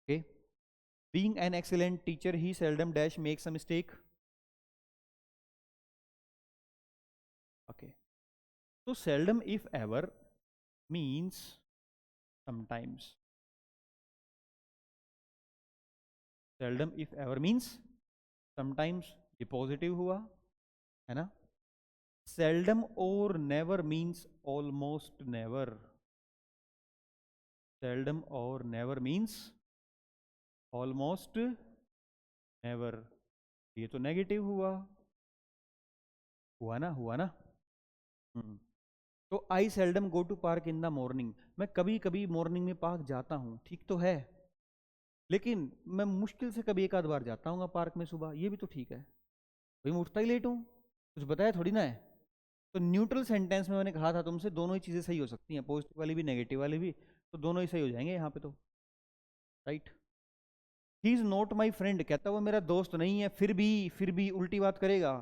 Okay, being an excellent teacher he seldom dash makes a mistake. Okay, तो seldom if ever means sometimes. Seldom if ever means sometimes, ये पॉजिटिव हुआ है ना। सेल्डम और never means almost never. Seldom और नेवर मीन्स ऑलमोस्ट नेवर, ये तो नेगेटिव हुआ, हुआ ना, हुआ ना। तो I seldom go to park in the morning, मैं कभी कभी मॉर्निंग में पार्क जाता हूँ, ठीक तो है, लेकिन मैं मुश्किल से कभी एक आध बार जाता हूँ पार्क में सुबह, ये भी तो ठीक है भाई, मैं उठता ही लेट हूँ, कुछ बताया थोड़ी ना है। तो न्यूट्रल सेंटेंस में मैंने कहा था तुमसे दोनों ही चीज़ें सही हो सकती हैं, पॉजिटिव वाली भी नेगेटिव वाली भी, तो दोनों ही सही हो जाएंगे यहाँ पे तो, right. He is not my friend, कहता वो मेरा दोस्त नहीं है, फिर भी उल्टी बात करेगा,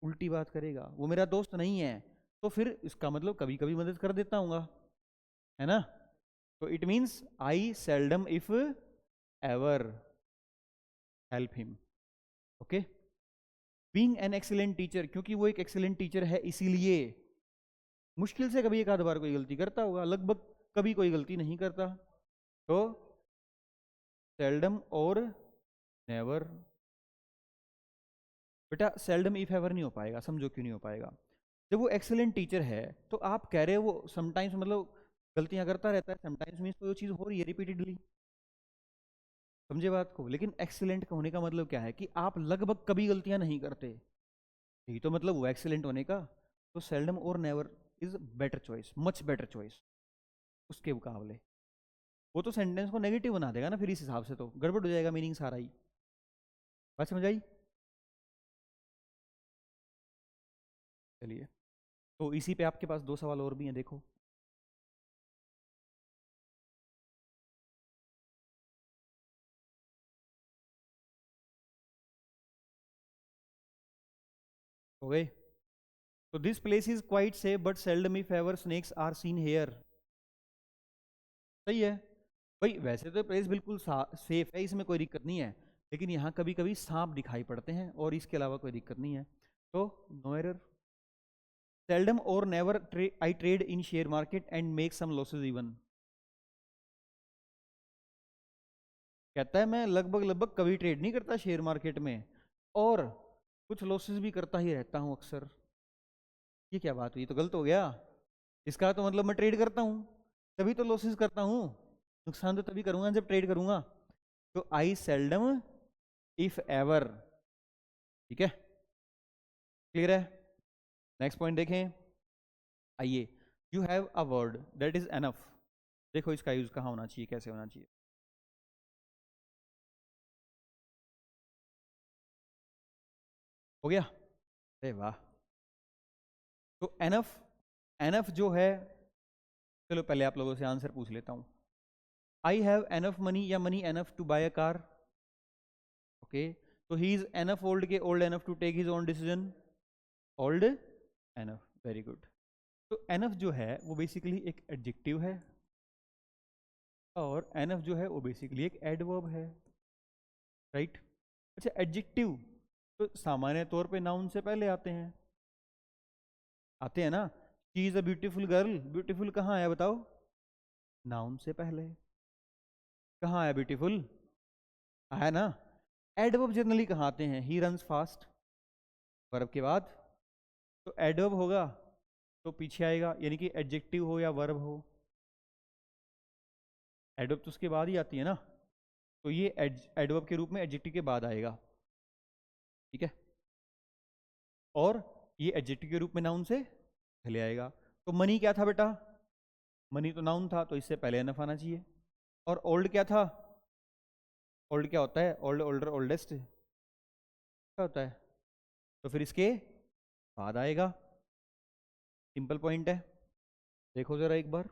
उल्टी बात करेगा, वो मेरा दोस्त नहीं है, तो फिर इसका मतलब कभी कभी मदद कर देता हूँ, है ना। तो it means I seldom if ever help him. Okay, being an excellent teacher, क्योंकि वो एक एक्सीलेंट टीचर है इसीलिए, मुश्किल से कभी एक आध बार कोई गलती करता होगा, लगभग कभी कोई गलती नहीं करता, तो सेल्डम और नेवर। बेटा सेल्डम इफ एवर नहीं हो पाएगा, समझो क्यों नहीं हो पाएगा। जब वो एक्सीलेंट टीचर है तो आप कह रहे हो वो समटाइम्स मतलब गलतियां करता रहता है, समटाइम्स मीन्स तो वो चीज़ हो रही है रिपीटेडली, समझे बात को। लेकिन एक्सीलेंट का होने का मतलब क्या है कि आप लगभग कभी गलतियां नहीं करते, यही तो मतलब हुआ एक्सीलेंट होने का। तो सेल्डम और never is better choice, much better choice उसके मुकाबले। वो तो सेंटेंस को नेगेटिव बना देगा ना, फिर इस हिसाब से तो गड़बड़ हो जाएगा मीनिंग सारा ही। बात समझ आई। चलिए, तो इसी पे आपके पास दो सवाल और भी हैं, देखो। हो गए। तो this place is quite safe but seldom if ever snakes are seen here. सही है भाई, वैसे तो प्लेस बिल्कुल सेफ है, इसमें कोई दिक्कत नहीं है, लेकिन यहाँ कभी कभी सांप दिखाई पड़ते हैं और इसके अलावा कोई दिक्कत नहीं है, तो नो एरर। सेल्डम और never I trade in share market and make some losses even. कहता है मैं लगभग लगभग कभी ट्रेड नहीं करता शेयर मार्केट में, और कुछ लॉसेस भी करता ही रहता हूँ अक्सर। ये क्या बात हुई, तो गलत हो गया। इसका तो मतलब मैं ट्रेड करता हूँ तभी तो लॉसेस करता हूँ, नुकसान तो तभी करूंगा जब ट्रेड करूंगा। तो आई सेल्डम इफ एवर, ठीक है, क्लियर है। नेक्स्ट पॉइंट देखें, आइए। You have a word that is enough, देखो इसका यूज कहाँ होना चाहिए, कैसे होना चाहिए। हो गया, अरे वाह। तो एनफ, एनफ जो है, चलो पहले आप लोगों से आंसर पूछ लेता हूं। आई हैव एनफ मनी या money enough to buy a car. Okay, तो ही इज एनफ ओल्ड के old enough to take his own decision, old enough, very good. तो एनफ जो है वो बेसिकली एक एडजेक्टिव है, और एनफ जो है वो बेसिकली एक एडवर्ब है, राइट। अच्छा, एडजेक्टिव तो सामान्य तौर पे नाउन से पहले आते हैं, आते हैं ना। She is a beautiful girl, beautiful कहाँ है बताओ, नाउन से पहले। कहाँ है ब्यूटीफुल, है ना। एडवर्ब जनरली कहाँ आते हैं, ही रन्स फास्ट, वर्ब के बाद। तो एडवर्ब होगा तो पीछे आएगा, यानी कि एडजेक्टिव हो या वर्ब हो, एडवर्ब तो उसके बाद ही आती है ना, तो ये एडवर्ब के रूप में एडजेक्टिव के बाद आएगा, ठीक है। और ये एडजेक्टिव के रूप में नाउन से पहले आएगा। तो मनी क्या था बेटा, मनी तो नाउन था, तो इससे पहले एनफ आना चाहिए। और ओल्ड क्या था? ओल्ड क्या होता है? ओल्ड, ओल्डर, ओल्डेस्ट क्या होता है? तो फिर इसके बाद आएगा। सिंपल पॉइंट है। देखो जरा एक बार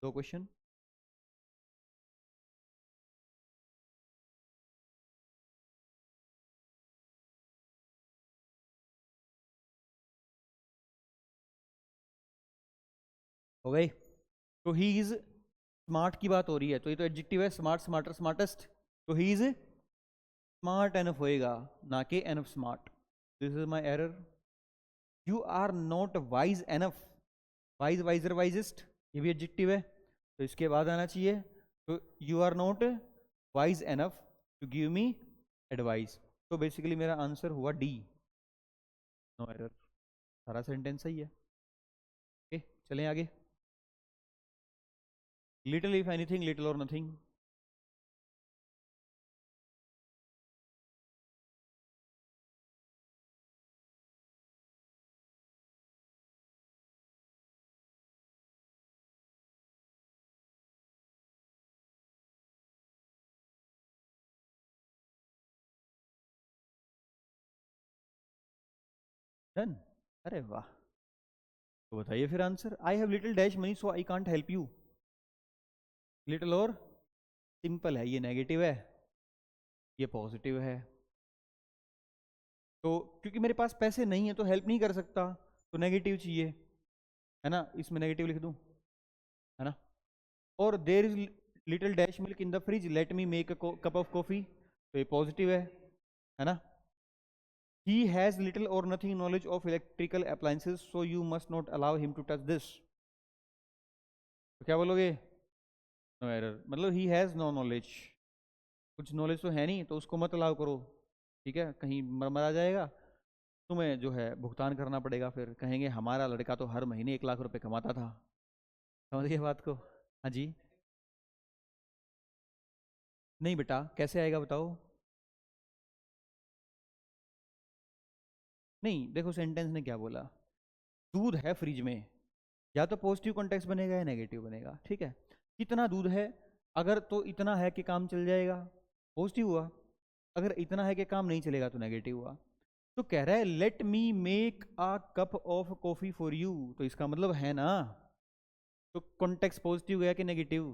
दो क्वेश्चन। हो गई। तो ही इज स्मार्ट की बात हो रही है, तो ये तो एडजेक्टिव है, स्मार्ट, स्मार्टर, स्मार्टेस्ट। तो ही इज स्मार्ट एनफ होएगा, ना कि enough smart. This is my error. You are not wise enough. Wise, wiser, wisest, ये भी एडजेक्टिव है, तो इसके बाद आना चाहिए। तो you are not wise enough to give me advice. तो बेसिकली मेरा आंसर हुआ डी, नो एरर। सारा सेंटेंस सही है। ओके, चलें आगे। लिटिल इफ एनीथिंग, लिटिल और नथिंग। डन। अरे वाह। तो बताइए फिर answer. I have little dash money so I can't help you. Little और सिंपल है, ये नेगेटिव है, ये पॉजिटिव है। तो क्योंकि मेरे पास पैसे नहीं है तो हेल्प नहीं कर सकता, तो नेगेटिव चाहिए, है ना? इसमें नेगेटिव लिख दूं, है ना? और there is little dash milk in the fridge, let me make a cup of coffee, तो ये पॉजिटिव है ना? ही हैज लिटिल और nothing knowledge of electrical appliances so you must not allow him to touch this, तो क्या बोलोगे? No error. मतलब ही हैज नो नॉलेज, कुछ नॉलेज तो है नहीं, तो उसको मत अलाउ करो। ठीक है, कहीं मर जाएगा, तुम्हें जो है भुगतान करना पड़ेगा, फिर कहेंगे हमारा लड़का तो हर महीने 1 लाख रुपए कमाता था। समझ गए बात को? हाँ जी। नहीं बेटा, कैसे आएगा बताओ? नहीं, देखो सेंटेंस ने क्या बोला, दूध है फ्रिज में, या तो पॉजिटिव कॉन्टेक्स्ट बनेगा या नेगेटिव बनेगा। ठीक है, कितना दूध है? अगर तो इतना है कि काम चल जाएगा, पॉजिटिव हुआ। अगर इतना है कि काम नहीं चलेगा तो नेगेटिव हुआ। तो कह रहा है late me make a cup of coffee for you, तो इसका मतलब है ना, तो कॉन्टेक्स्ट पॉजिटिव गया कि नेगेटिव?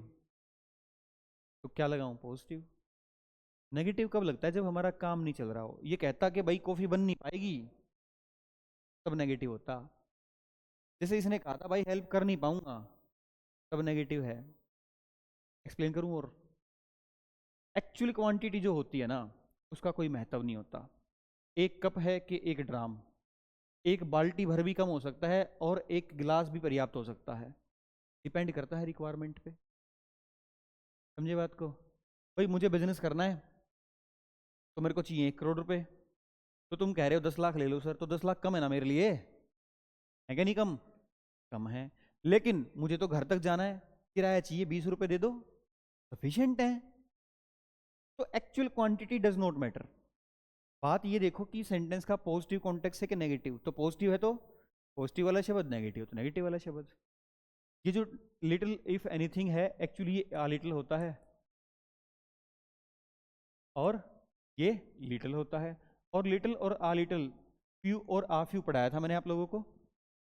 तो क्या लगाऊं? पॉजिटिव। नेगेटिव कब लगता है? जब हमारा काम नहीं चल रहा हो। ये कहता कि भाई कॉफी बन नहीं पाएगी, तब नेगेटिव होता। जैसे इसने कहा था भाई हेल्प कर नहीं पाऊंगा, तब नेगेटिव है। एक्सप्लेन करूं और? एक्चुअल क्वांटिटी जो होती है ना, उसका कोई महत्व नहीं होता। एक कप है कि एक ड्राम, एक बाल्टी भर भी कम हो सकता है और एक गिलास भी पर्याप्त हो सकता है, डिपेंड करता है रिक्वायरमेंट पे। समझे बात को? भाई मुझे बिजनेस करना है, तो मेरे को चाहिए 1 करोड़ रुपए, तो तुम कह रहे हो 10 लाख ले लो सर, तो 10 लाख कम है ना मेरे लिए? है क्या नहीं कम? कम है। लेकिन मुझे तो घर तक जाना है, किराया चाहिए 20 रुपए दे दो, सफिशियंट है। तो actual quantity does not matter. बात ये देखो कि सेंटेंस का पॉजिटिव कॉन्टेक्स्ट है कि नेगेटिव। तो पॉजिटिव है तो पॉजिटिव वाला शब्द, नेगेटिव तो नेगेटिव वाला शब्द। ये जो लिटिल इफ एनीथिंग है, एक्चुअली ये आ लिटिल होता है और ये लिटिल होता है। और लिटिल और आ लिटिल, फ्यू और आ फ्यू पढ़ाया था मैंने आप लोगों को,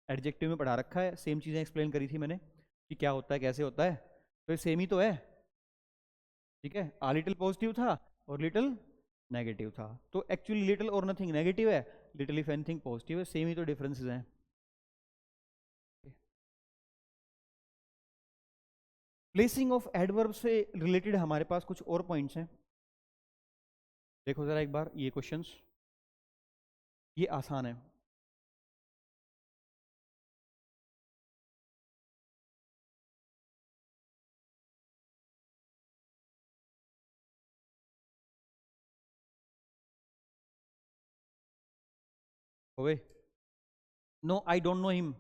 एडजेक्टिव में पढ़ा रखा है। सेम चीज़ें एक्सप्लेन करी थी मैंने कि क्या होता है कैसे होता है, तो ये सेम ही तो है। ठीक है, आ लिटिल पॉजिटिव था और लिटिल नेगेटिव था, तो एक्चुअली लिटिल और नथिंग नेगेटिव है, लिटिल इफ एनीथिंग पॉजिटिव है। सेम ही तो डिफरेंसेस हैं। प्लेसिंग ऑफ एडवर्ब से रिलेटेड हमारे पास कुछ और पॉइंट्स हैं। देखो जरा एक बार ये क्वेश्चंस, ये आसान है। हो गए? No I don't know him,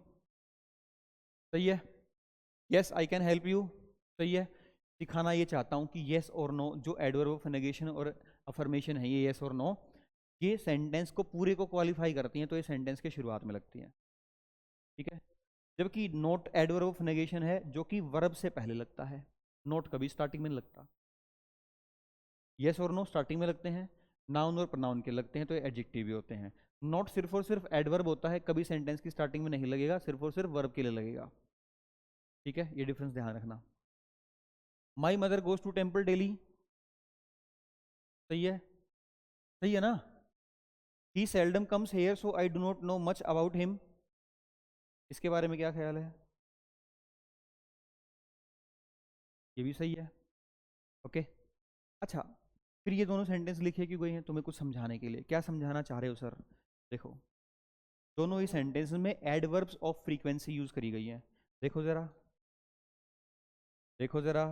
सही है। Yes I can help you, सही है। दिखाना ये चाहता हूँ कि येस और नो जो एडवर्ब ऑफ नेगेशन और अफर्मेशन है, ये येस और नो, ये सेंटेंस को पूरे को क्वालिफाई करती हैं, तो ये सेंटेंस के शुरुआत में लगती हैं। ठीक है, जबकि नॉट एडवर्ब ऑफ नेगेशन है जो कि वर्ब से पहले लगता है, नॉट कभी स्टार्टिंग में नहीं लगता। यस और नो स्टार्टिंग में लगते हैं, नाउन और प्रोनाउन के लगते हैं, तो एडजेक्टिव भी होते हैं। नॉट सिर्फ और सिर्फ एडवर्ब होता है, कभी सेंटेंस की स्टार्टिंग में नहीं लगेगा, सिर्फ और सिर्फ वर्ब के लिए लगेगा। ठीक है, ये डिफरेंस ध्यान रखना। My mother goes to temple daily, सही है, सही है ना। He seldom comes here so I do not know much about him, इसके बारे में क्या ख्याल है? ये भी सही है। ओके, अच्छा, फिर ये दोनों सेंटेंस लिखे क्यों गए हैं? तुम्हें कुछ समझाने के लिए। क्या समझाना चाह रहे हो सर? देखो, दोनों ही सेंटेंस में एडवर्ब्स ऑफ फ्रीक्वेंसी यूज करी गई है। देखो जरा, देखो जरा,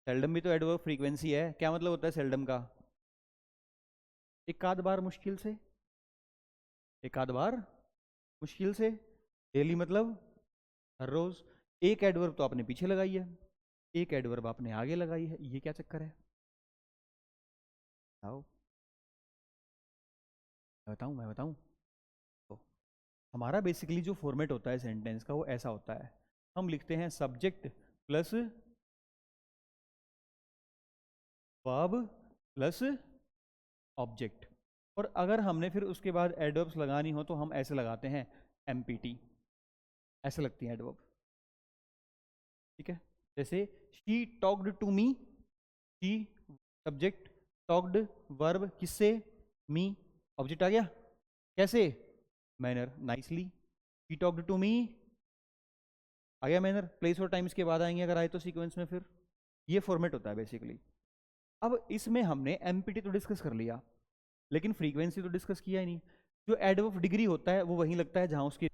सेल्डम भी तो एडवर्ब फ्रीक्वेंसी है। क्या मतलब होता है सेल्डम का? एक आध बार मुश्किल से, एक आध बार मुश्किल से। डेली मतलब हर रोज। एक एडवर्ब तो आपने पीछे लगाई है, एक एडवर्ब आपने आगे लगाई है, ये क्या चक्कर है? आओ मैं बताऊं तो हमारा बेसिकली जो फॉर्मेट होता है सेंटेंस का वो ऐसा होता है, हम लिखते हैं subject plus verb plus object, और अगर हमने फिर उसके बाद एडवर्ब्स लगानी हो तो हम ऐसे लगाते हैं एमपीटी, ऐसे लगती है एडवर्ब। ठीक है, जैसे she talked to me, she subject, talked verb, किससे? मी, ऑब्जेक्ट आ गया। कैसे? Manner, nicely. She talked to me, आ गया मैनर। प्लेस और टाइम इसके बाद आएंगे अगर आए तो सीक्वेंस में। फिर ये फॉर्मेट होता है बेसिकली। अब इसमें हमने एमपीटी तो डिस्कस कर लिया, लेकिन फ्रीक्वेंसी तो डिस्कस किया ही नहीं। जो एडवर्ब डिग्री होता है वो वहीं लगता है जहां उसकी